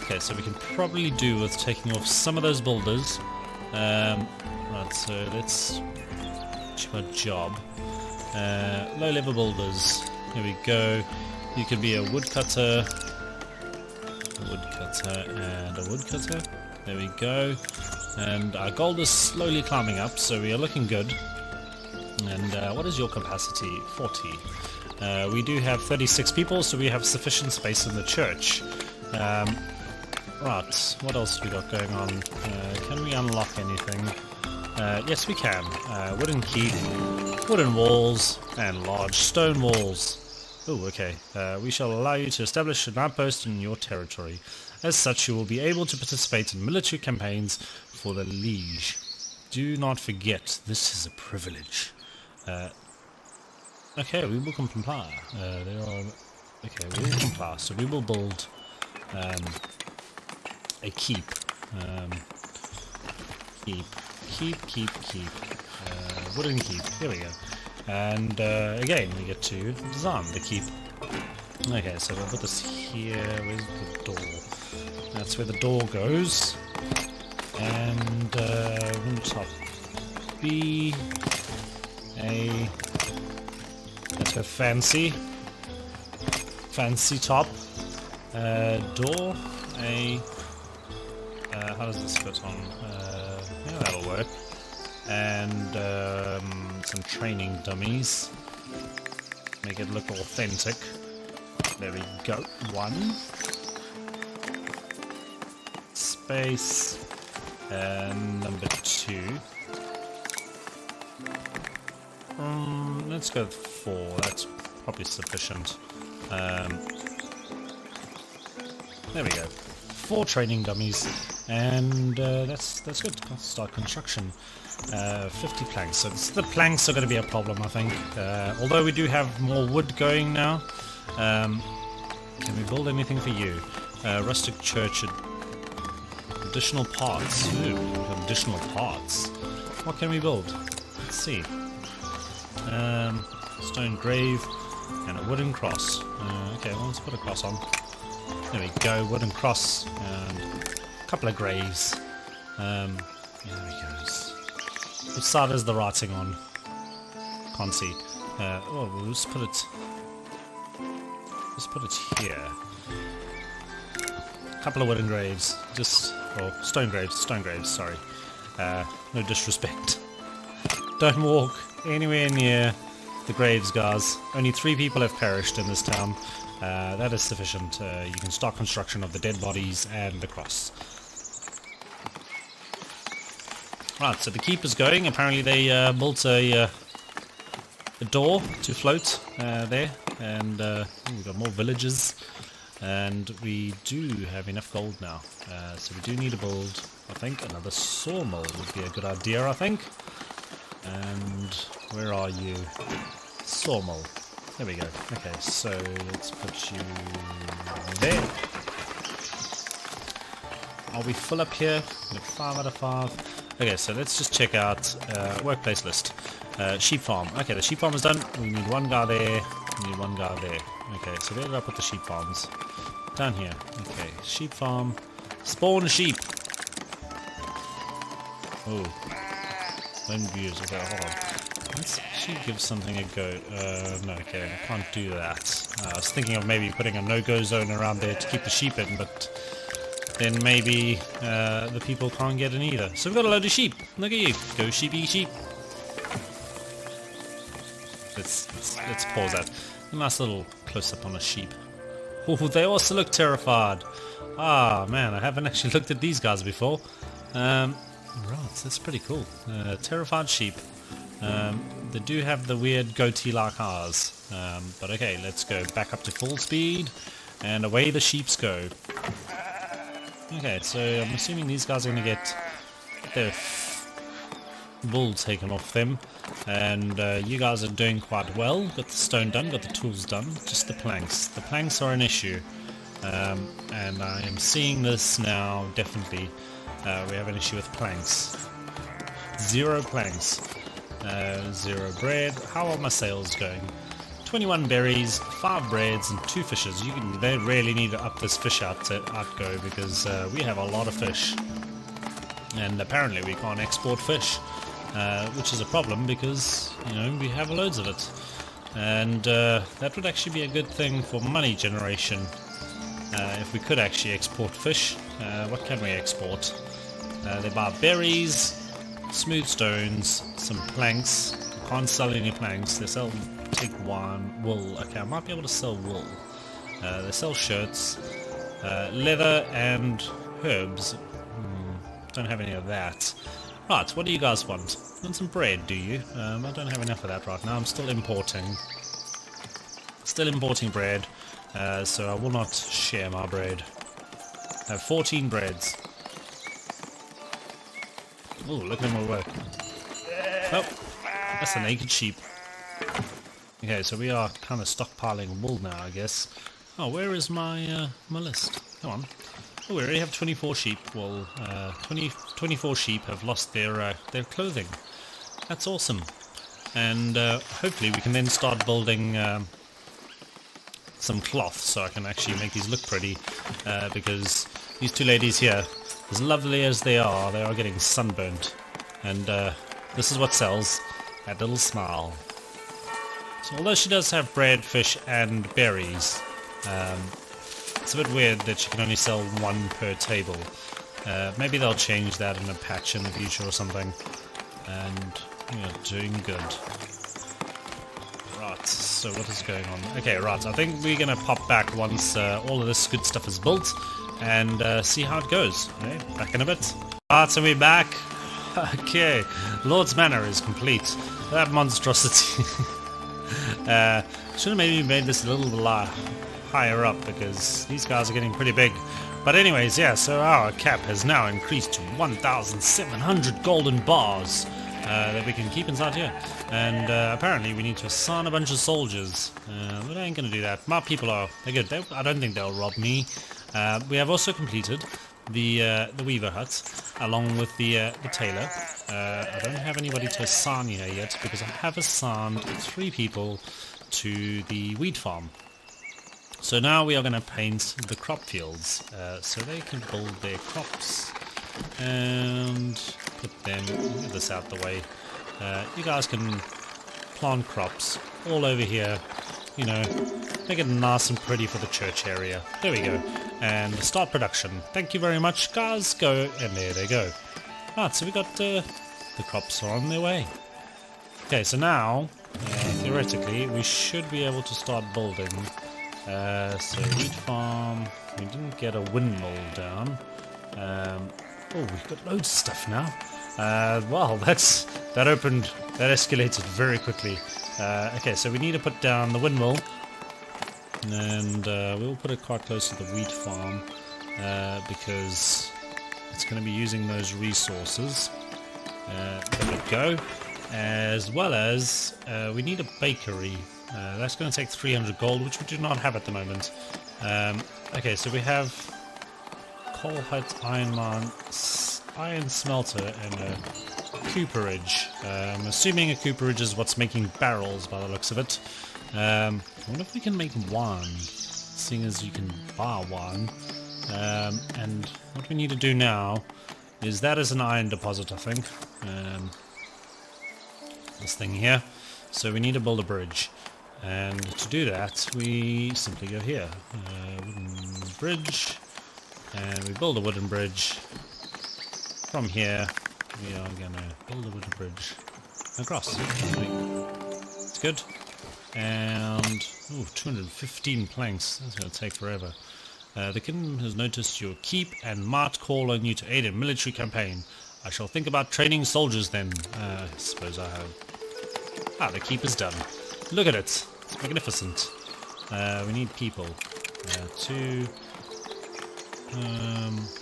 Okay, so we can probably do with taking off some of those boulders. Right, so let's check our job. Low level boulders. Here we go. You can be a woodcutter, and a woodcutter. There we go. And our gold is slowly climbing up, so we are looking good. And what is your capacity? 40. We do have 36 people, so we have sufficient space in the church. Right, what else we got going on? Can we unlock anything? Yes, we can. Wooden keep, wooden walls, and large stone walls. Oh, okay. We shall allow you to establish an outpost in your territory. As such, you will be able to participate in military campaigns for the Liege. Do not forget, this is a privilege. Okay, we will comply. Okay, we will comply. So we will build a keep. Keep. Wooden keep. Here we go. And again, we get to design the keep. Okay, so we'll put this here. Where's the door? That's where the door goes. And on top B, A. Let's go fancy top. Door. A. How does this fit on? Yeah, that'll work. And some training dummies. Make it look authentic. There we go. 1. Space. And number 2. Let's go with 4. That's probably sufficient. There we go. 4 training dummies. And that's good. Let's start construction. 50 planks. So the planks are going to be a problem, I think. Although we do have more wood going now. Can we build anything for you? Rustic church. Additional parts. Ooh, additional parts. What can we build? Let's see. Stone grave and a wooden cross. Okay, well, let's put a cross on. There we go. Wooden cross and a couple of graves. There he goes. Which side is the writing on? Can't see. Oh, we'll just put it. Just put it here. A couple of wooden graves, or stone graves. Sorry. No disrespect. Don't walk anywhere near the graves, guys. Only 3 people have perished in this town. That is sufficient. You can start construction of the dead bodies and the cross. Right, so the keep is going. Apparently they built a door to float there, and we've got more villagers, and we do have enough gold now. So we do need to build, I think, another sawmill would be a good idea, I think. And where are you? Sawmill. There we go. Okay, so let's put you there. Are we full up here? 5 out of 5. Okay, so let's just check out workplace list. Sheep farm. Okay, the sheep farm is done. We need 1 guy there. We need 1 guy there. Okay, so where did I put the sheep farms? Down here. Okay, sheep farm. Spawn sheep. Oh. Wind views. Okay, hold on. Let's actually give something a go. No, okay, I can't do that. I was thinking of maybe putting a no-go zone around there to keep the sheep in, but then maybe the people can't get in either. So we've got a load of sheep. Look at you. Go sheepy sheep. Let's pause that. A nice little close-up on a sheep. Oh, they also look terrified. Ah, man, I haven't actually looked at these guys before. Right, that's pretty cool. Terrified sheep. They do have the weird goatee-like eyes. But okay, let's go back up to full speed. And away the sheeps go. Okay, so I'm assuming these guys are going to get their wool taken off them. And you guys are doing quite well. Got the stone done, got the tools done. Just the planks. The planks are an issue. And I am seeing this now, definitely. We have an issue with planks. 0 planks. 0 bread. How are my sales going? 21 berries, 5 breads, and 2 fishes. They really need to up this fish outgo because we have a lot of fish. And apparently we can't export fish, which is a problem because, you know, we have loads of it. And that would actually be a good thing for money generation. If we could actually export fish. What can we export? They buy berries, smooth stones, some planks. Can't sell any planks. They sell take wine, wool. Okay, I might be able to sell wool. They sell shirts, leather, and herbs. Don't have any of that. Right, what do you guys want? Want some bread, do you? I don't have enough of that right now. I'm still importing. Still importing bread, so I will not share my bread. I have 14 breads. Oh, look at them work. Oh, that's a naked sheep. Okay, so we are kind of stockpiling wool now, I guess. Oh, where is my my list? Come on. Oh, we already have 24 sheep. Well, 24 sheep have lost their clothing. That's awesome. And hopefully we can then start building some cloth so I can actually make these look pretty. Because these 2 ladies here, as lovely as they are getting sunburnt. And this is what sells. That little smile. So although she does have bread, fish, and berries, it's a bit weird that she can only sell 1 per table. Maybe they'll change that in a patch in the future or something. And you're doing good. Right, so what is going on? Okay, right, I think we're going to pop back once all of this good stuff is built and see how it goes. Okay, back in a bit. Right, so we're back. Okay, Lord's Manor is complete. That monstrosity. Should have maybe made this a little higher up because these guys are getting pretty big. But anyways, yeah, so our cap has now increased to 1,700 golden bars that we can keep inside here. And apparently we need to assign a bunch of soldiers. But I ain't gonna do that. My people they're good. I don't think they'll rob me. We have also completed the weaver hut along with the tailor. I don't have anybody to assign here yet because I have assigned 3 people to the wheat farm. So now we are going to paint the crop fields so they can build their crops and put them, get this out the way. You guys can plant crops all over here, you know, make it nice and pretty for the church area. There we go. And start production. Thank you very much, guys. Go, and there they go. Right, so we got the crops are on their way. Okay, so now, theoretically, we should be able to start building. So wheat farm, we didn't get a windmill down. Oh, we've got loads of stuff now. Wow, that escalated very quickly. Okay, so we need to put down the windmill. And we'll put it quite close to the wheat farm because it's going to be using those resources. There we go. As well as we need a bakery. That's going to take 300 gold, which we do not have at the moment. Okay, so we have coal hut, iron mine, iron smelter, and a cooperage. I'm assuming a cooperage is what's making barrels by the looks of it. I wonder if we can make wine. seeing as you can buy one. And what we need to do now is that is an iron deposit, I think. This thing here. So we need to build a bridge. And to do that, we simply go here. Wooden bridge. And we build a wooden bridge. From here, we are going to build a wooden bridge across. It's good. And, ooh, 215 planks. That's going to take forever. The king has noticed your keep and might call on you to aid in military campaign. I shall think about training soldiers then. I suppose I have. Ah, the keep is done. Look at it. It's magnificent. We need people. Two.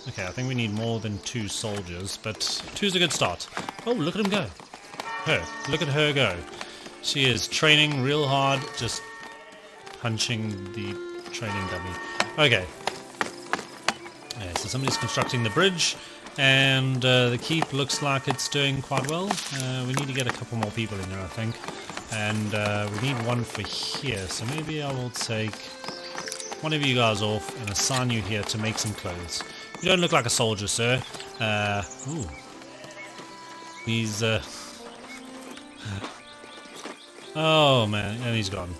Okay, I think we need more than 2 soldiers, but 2's a good start. Oh, look at him go. Look at her go. She is training real hard, just punching the training dummy. Okay. Yeah, so somebody's constructing the bridge, and the keep looks like it's doing quite well. We need to get a couple more people in there, I think. And we need one for here, so maybe I will take one of you guys off and assign you here to make some clothes. You don't look like a soldier, sir. Ooh. He's, oh, man, and he's gone.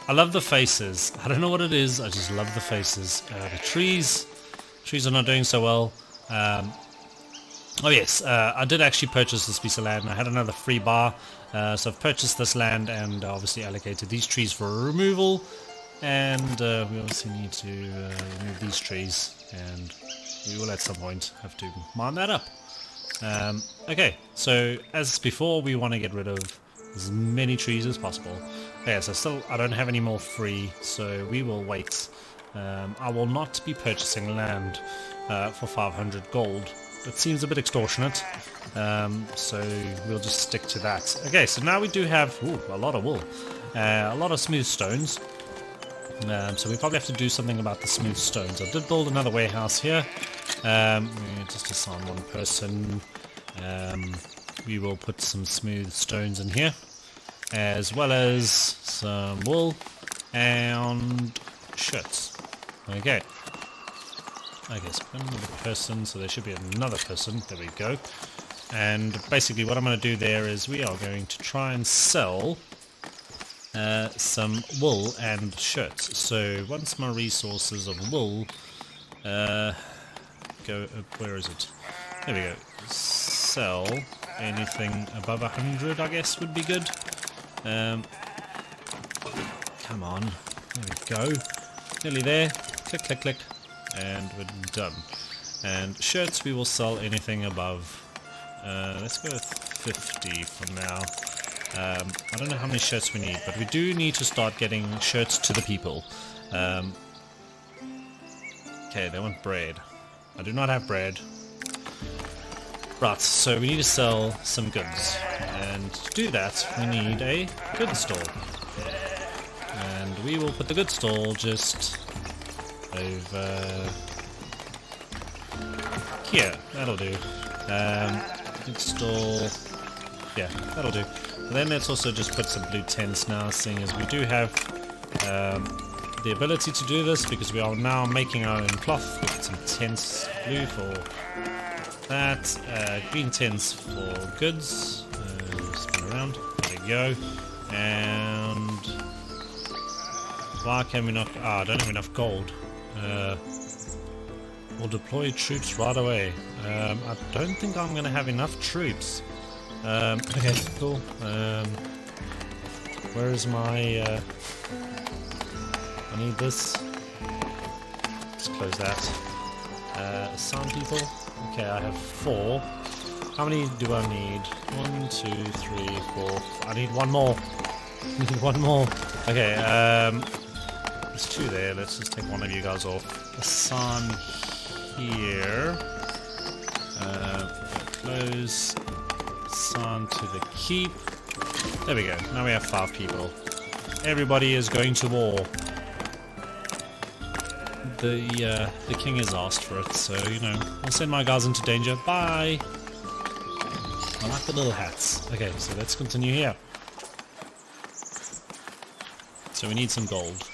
I love the faces. I don't know what it is, I just love the faces. The trees are not doing so well. Oh yes, I did actually purchase this piece of land. I had another free bar, so I've purchased this land and obviously allocated these trees for removal. And we obviously need to remove these trees, and we will at some point have to mine that up. Okay, so as before, we want to get rid of as many trees as possible. Okay, so still I don't have any more free, so we will wait. I will not be purchasing land for 500 gold. It seems a bit extortionate, so we'll just stick to that. Okay, so now we do have a lot of wool, a lot of smooth stones. So we probably have to do something about the smooth stones. I did build another warehouse here. Just assign one person. We will put some smooth stones in here, as well as some wool and shirts. Okay. Okay, so put another person, so there should be another person. There we go. And basically what I'm going to do there is we are going to try and sell some wool and shirts. So once my resources of wool go, where is it? There we go. Sell anything above 100, I guess, would be good. Come on, there we go. Nearly there. Click, click, click, and we're done. And shirts, we will sell anything above. Let's go with 50 for now. I don't know how many shirts we need, but we do need to start getting shirts to the people. Okay, they want bread. I do not have bread. Right, so we need to sell some goods. And to do that, we need a goods stall. And we will put the goods stall just over here. That'll do. Goods stall. Yeah, that'll do. Then let's also just put some blue tents now, seeing as we do have the ability to do this, because we are now making our own cloth. We'll put some tents, blue for that, green tents for goods. Spin around. There we go. And why can we not? I don't have enough gold. We'll deploy troops right away. I don't think I'm going to have enough troops. Okay, cool. Where is my... I need this. Let's close that. Assign people. Okay, I have 4. How many do I need? 1, 2, 3, 4. I need one more. I need one more. Okay, there's 2 there. Let's just take one of you guys off. Assign here. Close. Assign to the keep. There we go. Now we have 5 people. Everybody is going to war. The king has asked for it, so you know, I'll send my guys into danger. Bye. I like the little hats. Okay, so let's continue here. So we need some gold.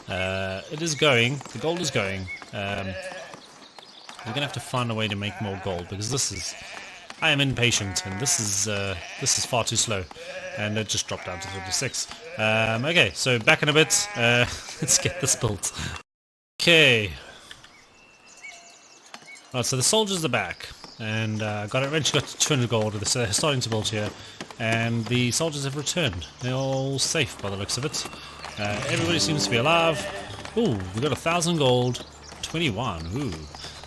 It is going. The gold is going. We're gonna have to find a way to make more gold because this is. I am impatient, and this is far too slow, and it just dropped down to 56. Okay, so back in a bit. Let's get this built. Okay. Right, so the soldiers are back, and eventually got to 200 gold. So they're starting to build here, and the soldiers have returned. They're all safe by the looks of it. Everybody seems to be alive. Ooh, we got 1,000 gold, 21. Ooh,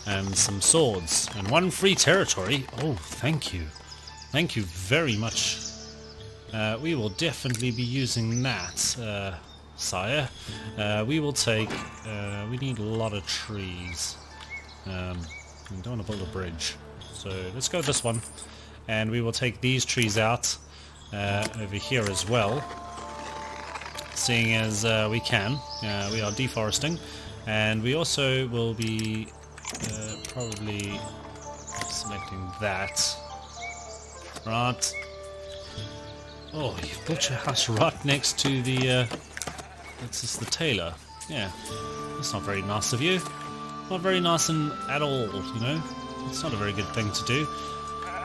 and some swords, and 1 free territory. Oh, thank you very much. We will definitely be using that, sire. We will take. We need a lot of trees. We don't want to build a bridge, so let's go with this one, and we will take these trees out over here as well, seeing as we can. We are deforesting, and we also will be probably selecting that. Right. Oh, you've built your house right next to the this is the tailor. Yeah, that's not very nice of you. Not very nice at all, you know. It's not a very good thing to do.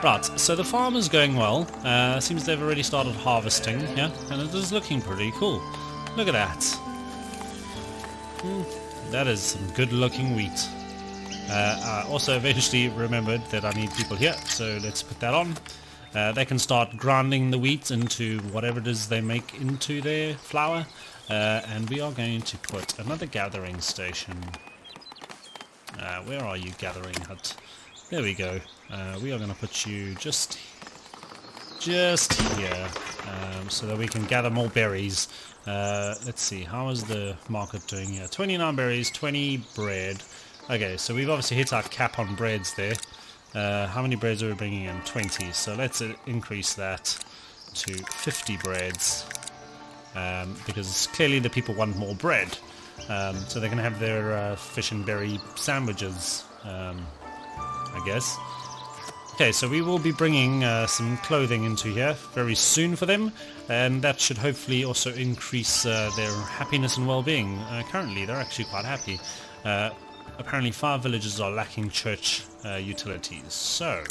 Right, so the farm is going well. Seems they've already started harvesting, yeah, and it is looking pretty cool. Look at that. That is some good-looking wheat. I also eventually remembered that I need people here, so let's put that on. They can start grinding the wheat into whatever it is they make into their flour, and we are going to put another gathering station. Where are you, gathering hut? There we go. We are going to put you just here, so that we can gather more berries. Let's see, how is the market doing here? 29 berries, 20 bread. Okay, so we've obviously hit our cap on breads there. How many breads are we bringing in? 20. So let's increase that to 50 breads, because clearly the people want more bread. So they can have their fish and berry sandwiches, I guess. Okay, so we will be bringing some clothing into here very soon for them, and that should hopefully also increase their happiness and well-being. Currently, they're actually quite happy. Apparently, 5 villages are lacking church utilities. So,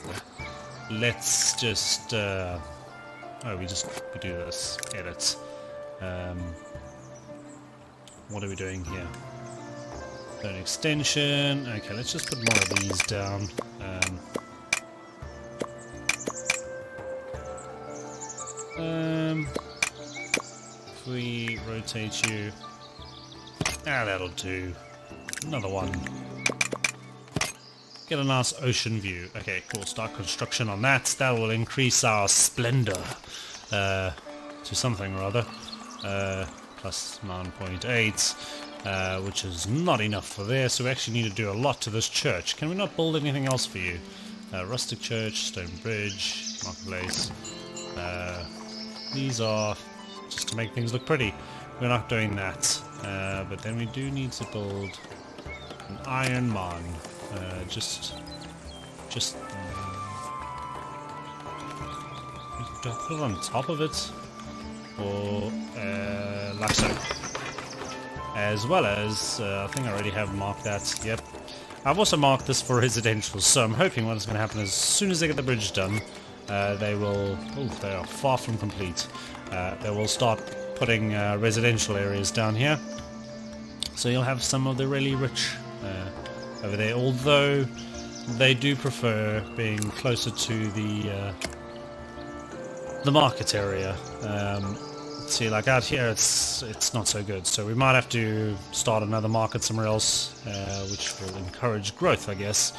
let's just... we do this. Edit. What are we doing here? An extension. Okay, let's just put more of these down. If we rotate you... that'll do. Another one. Get a nice ocean view. Okay, cool. Start construction on that. That will increase our splendor to something or other. Plus 9.8, which is not enough for there, so we actually need to do a lot to this church. Can we not build anything else for you? Rustic church, stone bridge, marketplace. These are just to make things look pretty. We're not doing that, but then we do need to build an iron mine. Just do I put it on top of it, or like so? As well as I think I already have marked that. Yep, I've also marked this for residential. So I'm hoping what's going to happen is, as soon as they get the bridge done, they will. Oh, they are far from complete. They will start putting residential areas down here. So you'll have some of the really rich over there, although they do prefer being closer to the market area. See, like out here, it's not so good. So we might have to start another market somewhere else, which will encourage growth, I guess.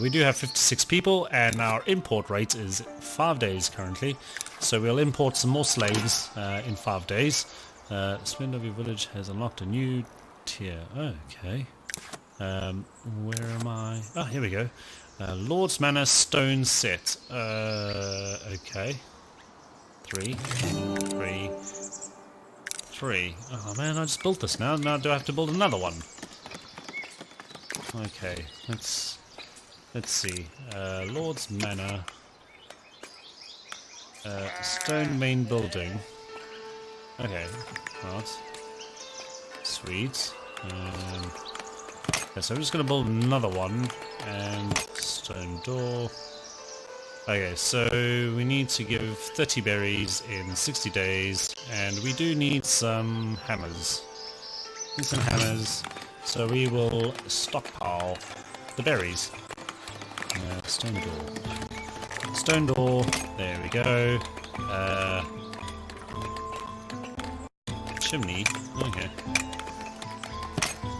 We do have 56 people, and our import rate is 5 days currently. So we'll import some more slaves in 5 days. Splendor of your village has unlocked a new tier. Okay. Where am I? Oh, here we go. Lord's Manor stone set. Okay. 3. Oh man, I just built this now. Now do I have to build another one? Okay, let's see. Lord's Manor. Stone main building. Okay, right. Sweet. Okay, so I'm just going to build another one. And stone door. Okay, so we need to give 30 berries in 60 days. And we do need some hammers. Need some hammers. So we will stockpile the berries. Stone door. Stone door. There we go. Chimney. Okay.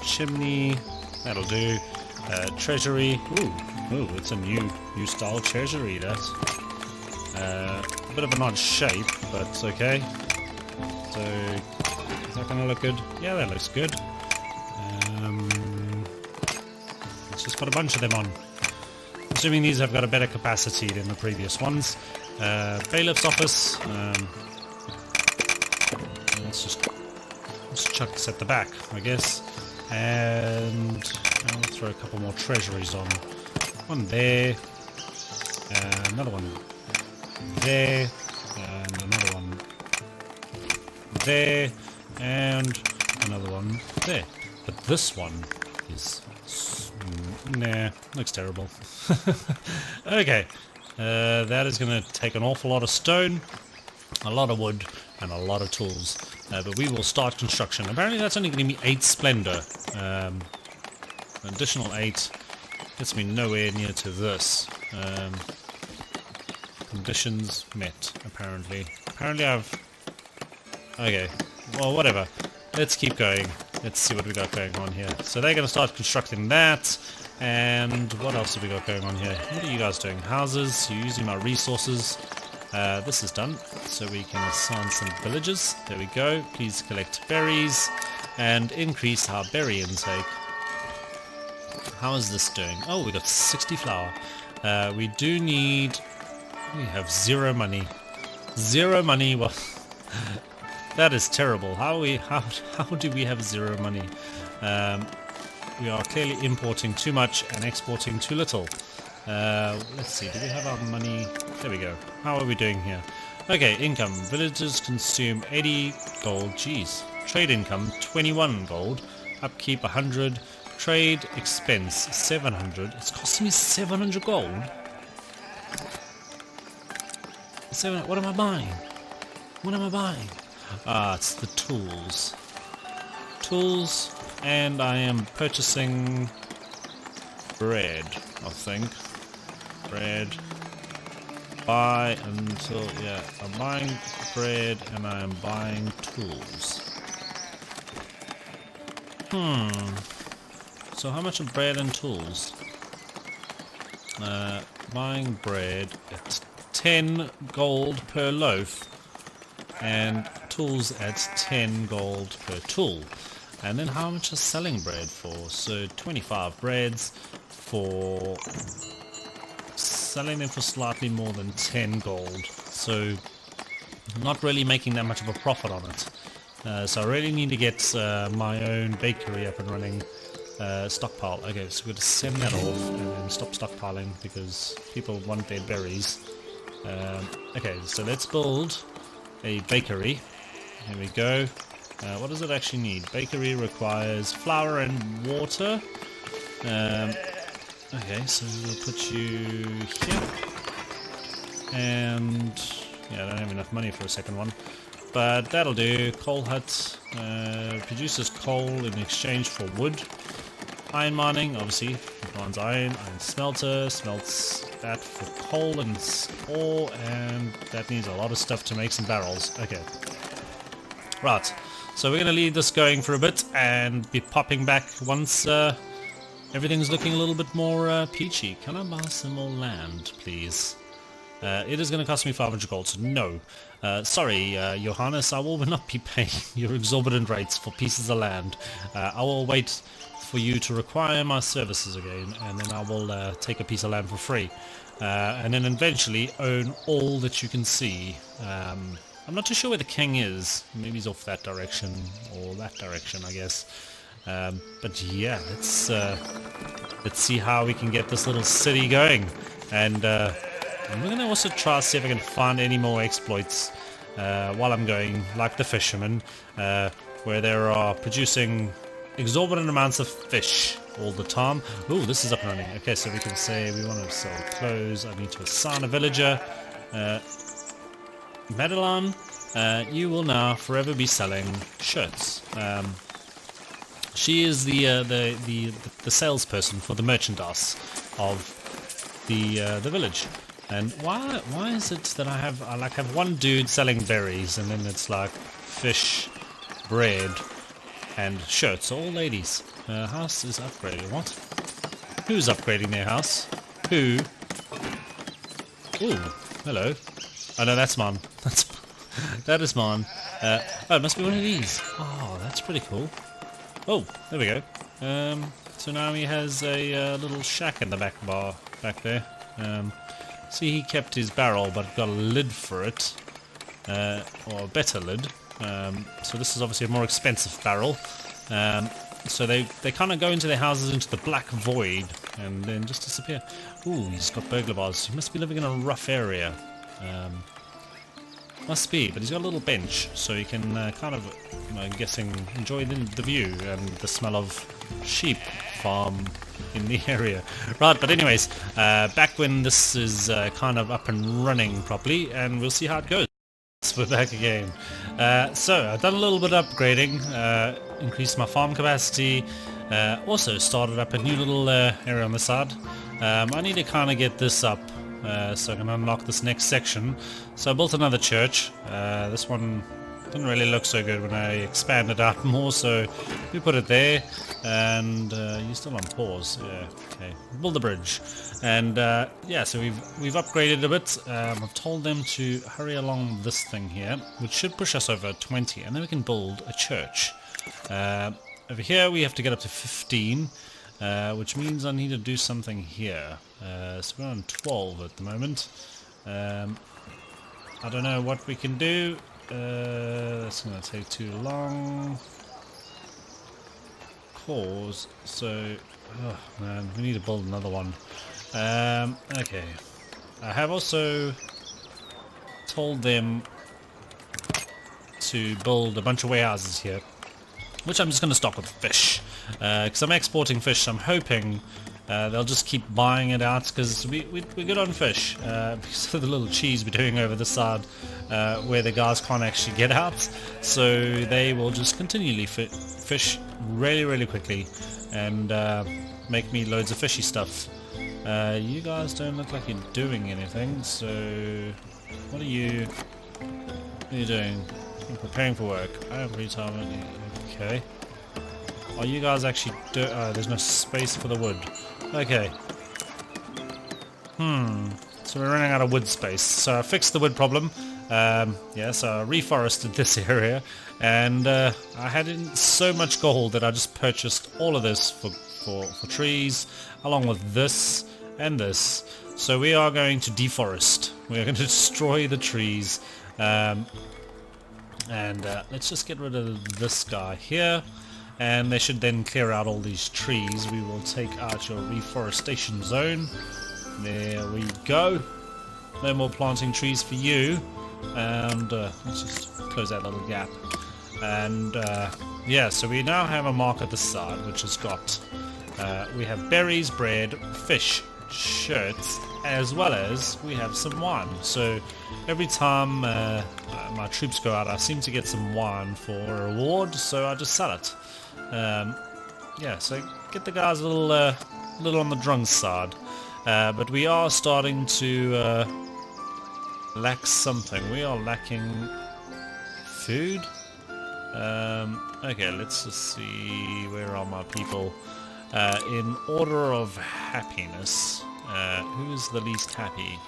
Chimney. That'll do. Treasury. Ooh, it's a new style treasury. That. A bit of an odd shape, but it's okay. So, is that gonna look good? Yeah, that looks good. Let's just put a bunch of them on. Assuming these have got a better capacity than the previous ones. Bailiff's office. Let's chuck this at the back, I guess. And I'll throw a couple more treasuries on. One there. Another one there. And another one there. And another one there. But this one is... nah, looks terrible. Okay. That is going to take an awful lot of stone, a lot of wood, and a lot of tools. But we will start construction. Apparently that's only going to be 8 splendor. An additional 8 gets me nowhere near to this. Conditions met, apparently. Apparently I've... okay, well, whatever. Let's keep going. Let's see what we got going on here. So they're going to start constructing that. And what else have we got going on here? What are you guys doing? Houses. You're using my resources. This is done. So we can assign some villages. There we go. Please collect berries. And increase our berry intake. How is this doing? Oh, we got 60 flour. We do need... we have 0 money. 0 money. Well, that is terrible. How do we have 0 money? We are clearly importing too much and exporting too little. Let's see, do we have our money? There we go. How are we doing here? Okay, income. Villagers consume 80 gold. Jeez. Trade income, 21 gold. Upkeep, 100. Trade expense, 700. It's costing me 700 gold. What am I buying? What am I buying? Ah, it's the tools. Tools, and I am purchasing bread, I think. Bread. Buy until... yeah, I'm buying bread and I am buying tools. So how much of bread and tools? Buying bread at 10 gold per loaf. And tools at 10 gold per tool. And then how much is selling bread for? So 25 breads for selling them for slightly more than 10 gold. So not really making that much of a profit on it. So I really need to get my own bakery up and running. Stockpile. Okay, so we're going to send that off and then stop stockpiling because people want their berries. Okay, so let's build a bakery. Here we go. What does it actually need? Bakery requires flour and water. Okay, so we'll put you here. And yeah, I don't have enough money for a second one. But that'll do. Coal hut produces coal in exchange for wood. Iron mining, obviously, mines iron smelter, smelts that for coal and ore, and that needs a lot of stuff to make some barrels. Okay. Right, so we're going to leave this going for a bit and be popping back once everything's looking a little bit more peachy. Can I buy some more land, please? It is going to cost me 500 gold, so no. Sorry, Johannes, I will not be paying your exorbitant rates for pieces of land. I will wait for you to require my services again, and then I will take a piece of land for free. And then eventually own all that you can see. I'm not too sure where the king is. Maybe he's off that direction, or that direction, I guess. But yeah, let's see how we can get this little city going. And we're going to also try to see if I can find any more exploits while I'm going, like the fisherman. where they are producing exorbitant amounts of fish all the time. Ooh, this is up and running. Okay, so we can say we want to sell clothes. I need to assign a villager. Madeline, you will now forever be selling shirts. She is the salesperson for the merchandise of the village. And why is it that I have one dude selling berries, and then it's like fish, bread, and shirts, all ladies. House is upgrading. What? Who's upgrading their house? Who? Ooh, hello. Oh no, that's mine. That is mine. Oh, it must be one of these. Oh, that's pretty cool. Oh, there we go. So now he has a little shack in the back there. See, he kept his barrel, but got a lid for it, or a better lid. So this is obviously a more expensive barrel. So they kind of go into their houses into the black void and then just disappear. Ooh, he's got burglar bars. He must be living in a rough area. Must be, but he's got a little bench, so he can kind of, I'm guessing, enjoy the view and the smell of sheep farm in the area. Right, but anyways, back when this is kind of up and running properly, and we'll see how it goes. We're back again. So I've done a little bit of upgrading, increased my farm capacity, also started up a new little area on the side. I need to kind of get this up so I can unlock this next section. So I built another church. This one didn't really look so good when I expanded out more, so we put it there. And you're still on pause. Yeah, okay. Build the bridge. And yeah, so we've upgraded a bit. I've told them to hurry along this thing here, which should push us over 20, and then we can build a church. Over here we have to get up to 15, which means I need to do something here. So we're on 12 at the moment. I don't know what we can do. That's going to take too long. Pause. So, oh man, we need to build another one. Okay. I have also told them to build a bunch of warehouses here, which I'm just going to stock with fish. Because I'm exporting fish, so I'm hoping they'll just keep buying it out, because we're good on fish. Because of the little cheese we're doing over the side, where the guys can't actually get out. So they will just continually fish really quickly and make me loads of fishy stuff. You guys don't look like you're doing anything, so what are you doing? I'm preparing for work. I have retirement. Okay. Are you guys actually there's no space for the wood. Okay. So we're running out of wood space. So I fixed the wood problem. Yeah, so I reforested this area, and I had so much gold that I just purchased all of this for trees, along with this and this. So we are going to deforest. We are going to destroy the trees, and let's just get rid of this guy here. And they should then clear out all these trees. We will take out your reforestation zone. There we go. No more planting trees for you. And let's just close that little gap. And yeah, so we now have a market this side, which has got we have berries, bread, fish, shirts, as well as we have some wine. So every time my troops go out, I seem to get some wine for a reward, so I just sell it. Yeah, so get the guys a little on the drunk side. But we are starting to lack something. We are lacking food. Okay, let's just see, where are my people? In order of happiness, who is the least happy?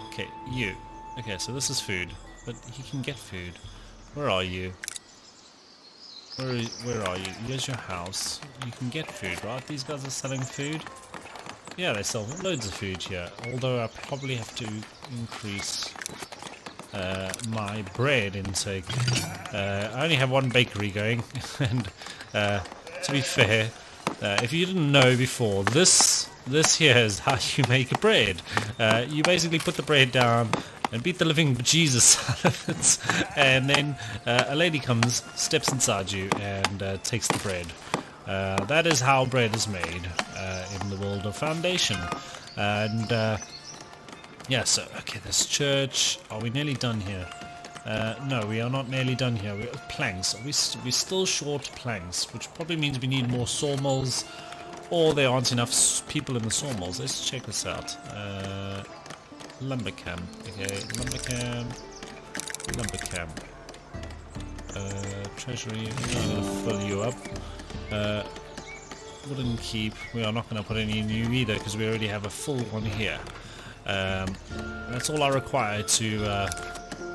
Okay, you. Okay, so this is food, but he can get food. Where are you? Where are you? Here's your house. You can get food, right? These guys are selling food. Yeah, they sell loads of food here. Although I probably have to increase my bread intake. I only have one bakery going, and to be fair, if you didn't know before, this this here is how you make bread. You basically put the bread down and beat the living bejesus out of it, and then a lady comes, steps inside you, and takes the bread. That is how bread is made in the world of Foundation. And yeah, so okay, this church. Are we nearly done here? No, we are not nearly done here. We have planks. We're still short planks, which probably means we need more sawmills, or there aren't enough people in the sawmills. Let's check this out. Lumber camp. Okay, lumber camp. Lumber camp. Treasury. I'm going to fill you up. Wooden keep. We are not going to put any new either because we already have a full one here. That's all I require to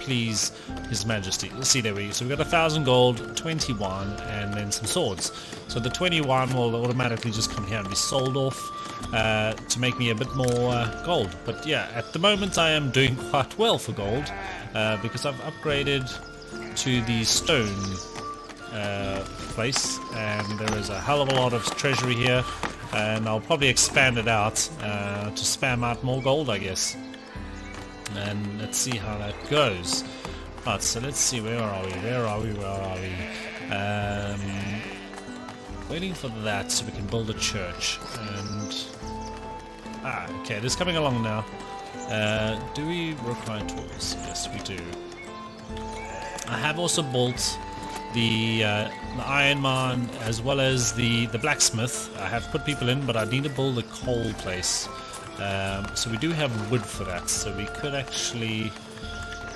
please His Majesty. See, there we go. So we've got 1,000 gold, 21, and then some swords. So the 21 will automatically just come here and be sold off to make me a bit more gold. But yeah, at the moment I am doing quite well for gold because I've upgraded to the stone place, and there is a hell of a lot of treasury here, and I'll probably expand it out to spam out more gold, I guess. And let's see how that goes. Right, so let's see, where are we? Waiting for that so we can build a church. And okay, this is coming along now. Do we require tools? Yes, we do. I have also built the iron mine as well as the blacksmith. I have put people in, but I need to build a coal place. So we do have wood for that, so we could actually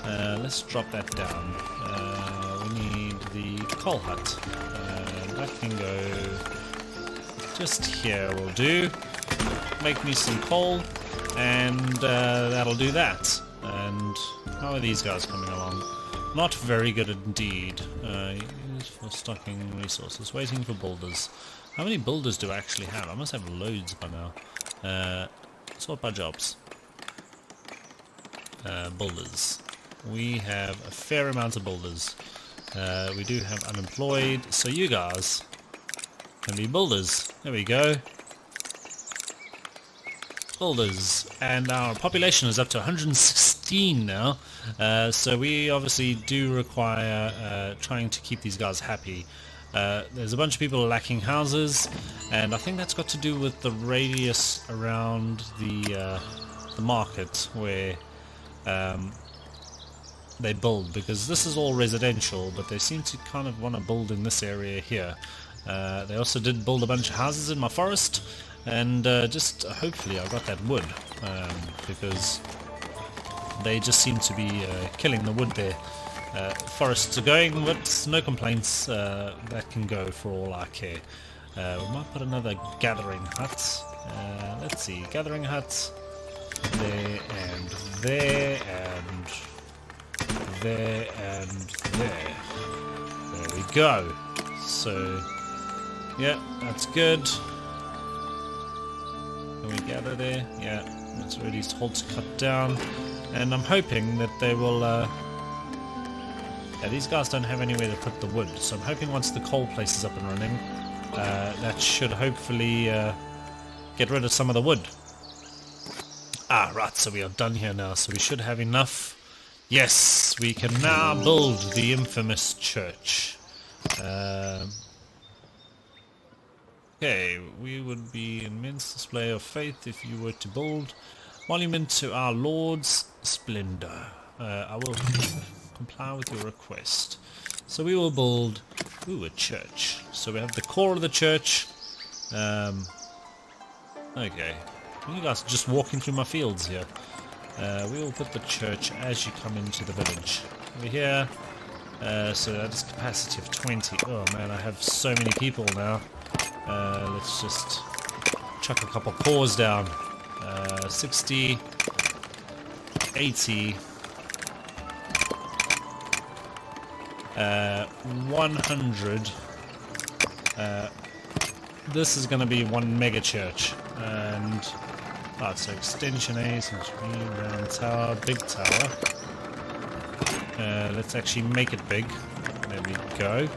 let's drop that down. We need the coal hut. That can go just here, will do. Make me some coal, and that'll do that. And how are these guys coming along? Not very good indeed. Used for stocking resources. Waiting for builders. How many builders do I actually have? I must have loads by now. Sort by jobs. Builders. We have a fair amount of builders. We do have unemployed, so you guys can be builders. There we go. Builders. And our population is up to 116 now. So we obviously do require trying to keep these guys happy. There's a bunch of people lacking houses, and I think that's got to do with the radius around the market where they build, because this is all residential, but they seem to kind of want to build in this area here. They also did build a bunch of houses in my forest, and just hopefully I got that wood, because they just seem to be killing the wood there. Forests are going, but no complaints. That can go for all I care. We might put another gathering hut. Let's see, gathering hut there and there and there and there. There we go. So yeah, that's good. Can we gather there? Yeah, it's already told to cut down, and I'm hoping that they will yeah, these guys don't have anywhere to put the wood, so I'm hoping once the coal place is up and running, that should hopefully get rid of some of the wood. Right, so we are done here now, so we should have enough. Yes, we can now build the infamous church. Okay, we would be an immense display of faith if you were to build monument to our Lord's splendor. I will comply with your request. So we will build a church. So we have the core of the church. Okay, you guys are just walking through my fields here. We will put the church as you come into the village. Over here. So that is capacity of 20. Oh man, I have so many people now. Let's just chuck a couple cores down. 60, 80, 100. This is going to be one mega church, and so extension A, round tower, big tower. Let's actually make it big. There we go.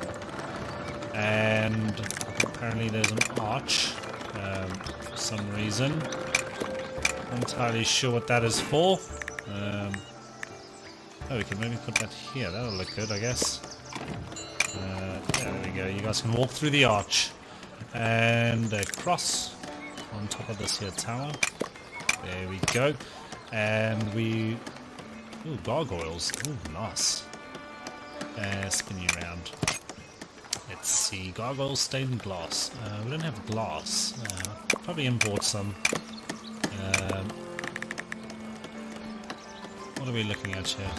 And apparently there's an arch. for some reason. Not entirely sure what that is for. Oh, we can maybe put that here. That'll look good, I guess. Yeah, there we go. You guys can walk through the arch. And a cross on top of this here tower. There we go. And we... Ooh, gargoyles. Ooh, nice. Spin you around. Let's see. Gargoyle stained glass. We don't have glass. Probably import some. What are we looking at here?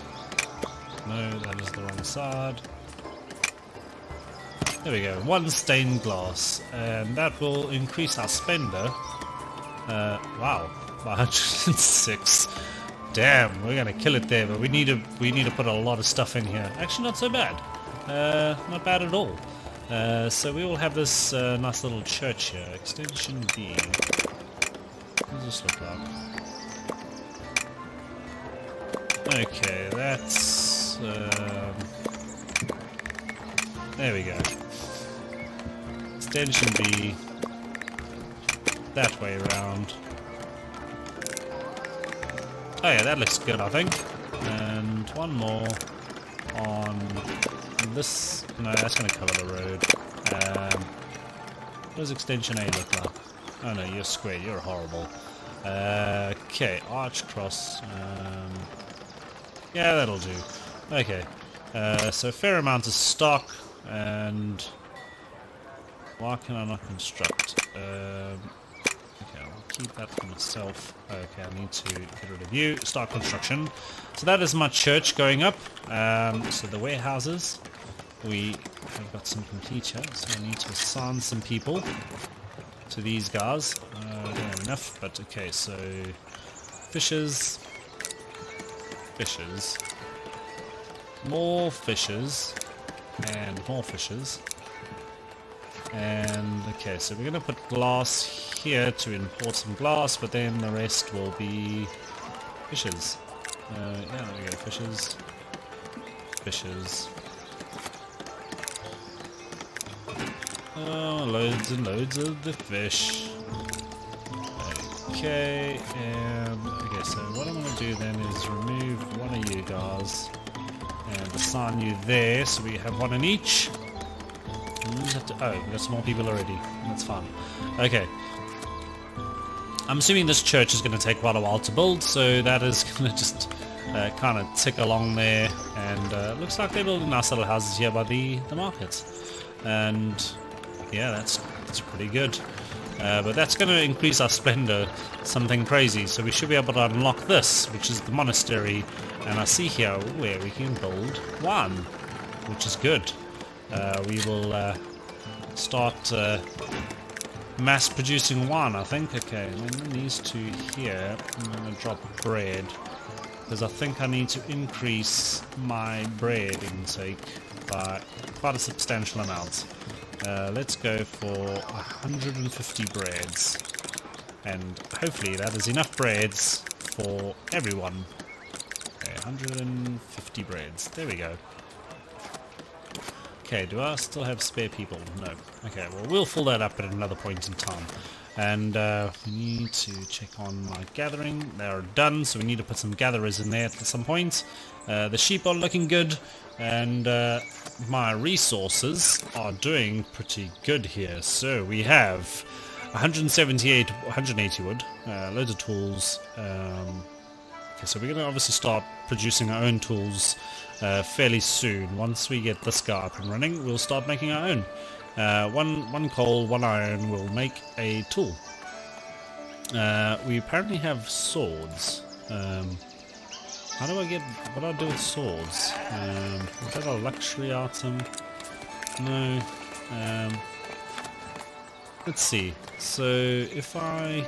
No, that is the wrong side. There we go. 1 stained glass. And that will increase our spender. Wow. 106. Damn, we're gonna kill it there, but we need to put a lot of stuff in here. Actually, not so bad. Not bad at all. So we will have this nice little church here. Extension B. What does this look like? Okay, that's... there we go. Extension B. That way around. Oh yeah, that looks good, I think. And one more on this. No, that's going to cover the road. What does extension A look like? Oh no, you're square. You're horrible. Okay, arch cross. Yeah, that'll do. Okay. So a fair amount of stock, and why can I not construct? Okay, I'll keep that for myself. Okay, I need to get rid of you. Start construction. So that is my church going up. So the warehouses, we have got some complete here. So I need to assign some people to these guys. I don't have enough, but okay, so fishes, fishes, more fishes, and more fishes. And okay, so we're going to put glass here to import some glass, but then the rest will be fishes. Yeah, there we go, fishes, fishes. Oh, loads and loads of the fish. Okay, okay, so what I'm going to do then is remove one of you guys and assign you there, so we have one in each. We just have to, oh, we got some more people already. That's fine. Okay. I'm assuming this church is going to take quite a while to build, so that is going to just kind of tick along there. And looks like they're building nice little houses here by the market. And yeah, that's pretty good. But that's going to increase our splendor something crazy. So we should be able to unlock this, which is the monastery. And I see here where we can build one, which is good. We will start mass producing one, I think. Okay, and then these two here, I'm going to drop bread, because I think I need to increase my bread intake by quite a substantial amount. Let's go for 150 breads, and hopefully that is enough breads for everyone. Okay, 150 breads, there we go. Okay, do I still have spare people? No. Okay, well, we'll fill that up at another point in time. And we need to check on my gathering. They are done, so we need to put some gatherers in there at some point. The sheep are looking good, and my resources are doing pretty good here. So we have 180 wood, loads of tools. Okay, so we're going to obviously start producing our own tools fairly soon. Once we get this guy up and running, we'll start making our own. One coal, one iron will make a tool. We apparently have swords. How do I get... what do I do with swords? Is that a luxury item? No. Let's see. So if I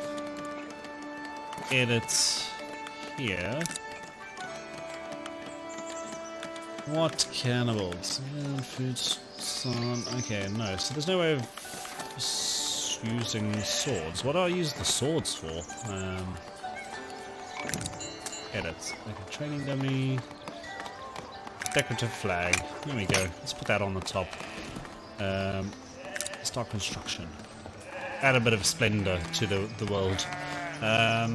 edit here... what cannibals? Food, sun. Okay, no. So there's no way of using swords. What do I use the swords for? Edit. Okay, training dummy. Decorative flag. There we go. Let's put that on the top. Start construction. add a bit of splendor to the world. I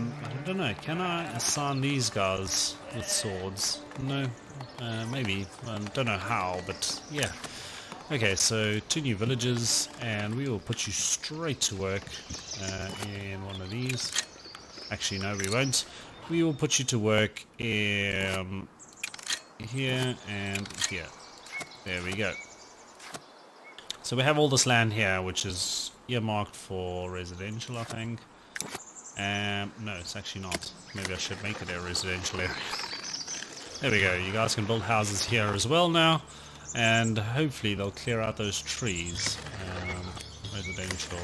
don't know, can I assign these guys with swords? No, maybe. I don't know how, but yeah. Okay, so 2 new villages, and we will put you straight to work in one of these. Actually, no, we won't. We will put you to work in here and here. There we go. So we have all this land here, which is earmarked for residential, I think. No, it's actually not. Maybe I should make it a residential area. There we go. You guys can build houses here as well now. And hopefully they'll clear out those trees. Residential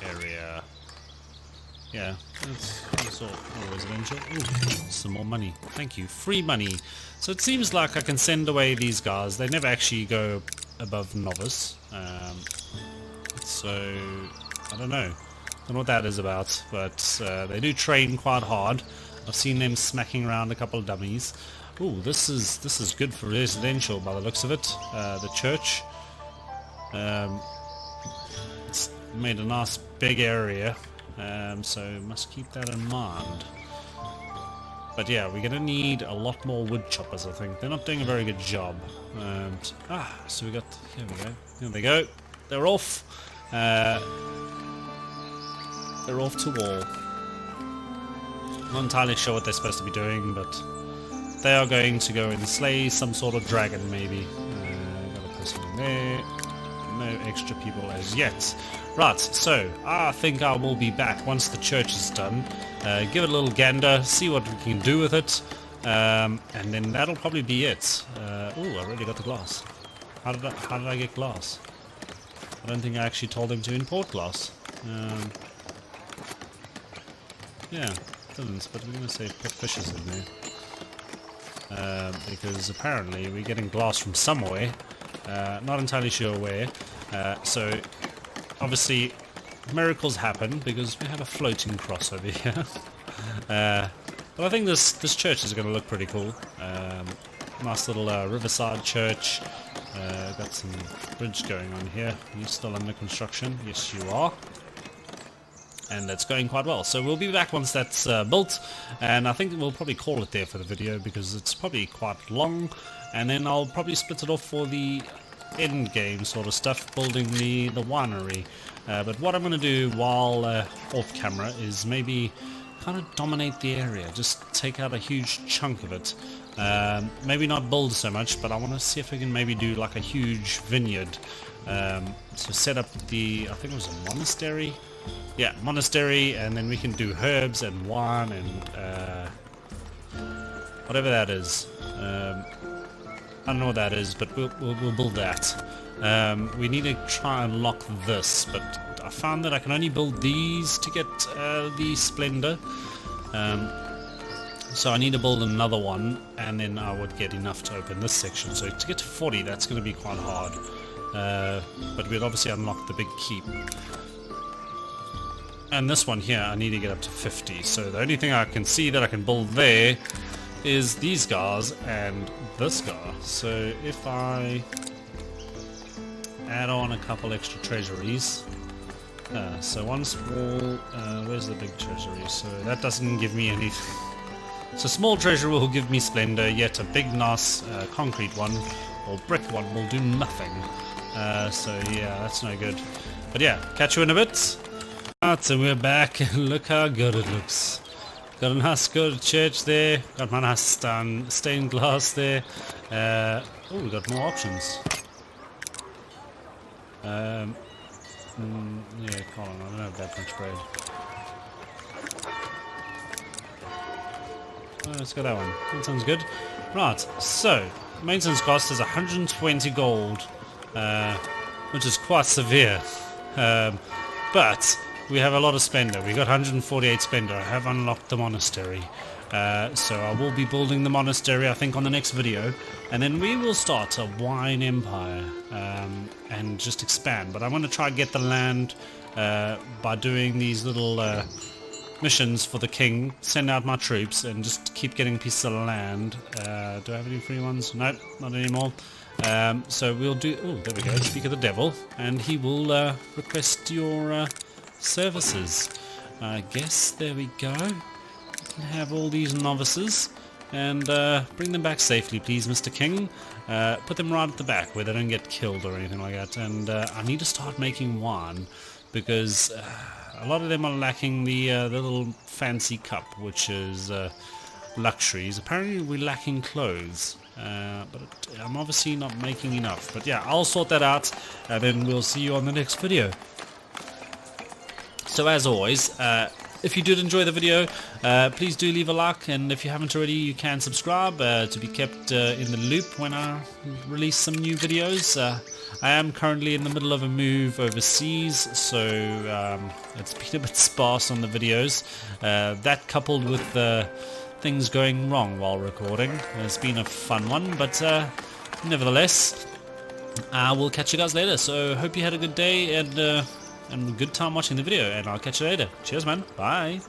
area. Yeah, that's all residential. Ooh, some more money. Thank you. Free money. So it seems like I can send away these guys. They never actually go above novice. So, I don't know. Don't know what that is about, but they do train quite hard. I've seen them smacking around a couple of dummies. Ooh, this is good for residential by the looks of it. The church. It's made a nice big area, so must keep that in mind. But yeah, we're gonna need a lot more wood choppers, I think. They're not doing a very good job. So we got, here we go. Here they go. They're off. They're off to war. Not entirely sure what they're supposed to be doing, but they are going to go and slay some sort of dragon, maybe. Got a person in there. No extra people as yet. Right, so I think I will be back once the church is done. Give it a little gander, see what we can do with it, and then that'll probably be it. Oh, I already got the glass. How did I get glass? I don't think I actually told them to import glass. Yeah, didn't, but we're going to say put fishes in there. Because apparently we're getting glass from somewhere, not entirely sure where. So obviously miracles happen because we have a floating cross over here. But I think this church is going to look pretty cool. Nice little riverside church. Got some bridge going on here. Are you still under construction? Yes, you are. And that's going quite well. So we'll be back once that's built, and I think we'll probably call it there for the video because it's probably quite long, and then I'll probably split it off for the end game sort of stuff, building the winery. But what I'm going to do while off camera is maybe kind of dominate the area, just take out a huge chunk of it. Maybe not build so much, but I want to see if we can maybe do like a huge vineyard. So set up the, I think it was a monastery. Yeah, monastery, and then we can do herbs and wine and whatever that is. I don't know what that is, but we'll build that. We need to try and lock this, but I found that I can only build these to get the splendor. So I need to build another one, and then I would get enough to open this section. So to get to 40, that's going to be quite hard. But we'll obviously unlock the big keep. And this one here, I need to get up to 50. So the only thing I can see that I can build there is these guys and this guy. So if I add on a couple extra treasuries. So one small, where's the big treasury? So that doesn't give me anything. So small treasury will give me splendor, yet a big nice concrete one or brick one will do nothing. So yeah, that's no good. But yeah, catch you in a bit. Right, so we're back, and look how good it looks. Got a nice good church there, got my nice stained glass there. Oh, we got more options. Yeah, Colin, I don't have that much bread. Oh, let's go that one. That sounds good. Right, so maintenance cost is 120 gold, which is quite severe. But we have a lot of splendor. We got 148 splendor. I have unlocked the monastery. So I will be building the monastery, I think, on the next video. And then we will start a wine empire and just expand. But I'm going to try and get the land by doing these little missions for the king. Send out my troops and just keep getting pieces of land. Do I have any free ones? Nope, not anymore. So we'll do... Oh, there we go. Speak of the devil. And he will request your... services. I guess there we go. Have all these novices and bring them back safely, please, Mr. King. Put them right at the back where they don't get killed or anything like that. And I need to start making wine because a lot of them are lacking the little fancy cup, which is luxuries. Apparently we're lacking clothes, but I'm obviously not making enough. But yeah, I'll sort that out, and then we'll see you on the next video. So as always, if you did enjoy the video, please do leave a like, and if you haven't already, you can subscribe to be kept in the loop when I release some new videos. I am currently in the middle of a move overseas, so it's been a bit sparse on the videos. That coupled with things going wrong while recording has been a fun one, but nevertheless, I will catch you guys later. So hope you had a good day and a good time watching the video, and I'll catch you later. Cheers, man. Bye.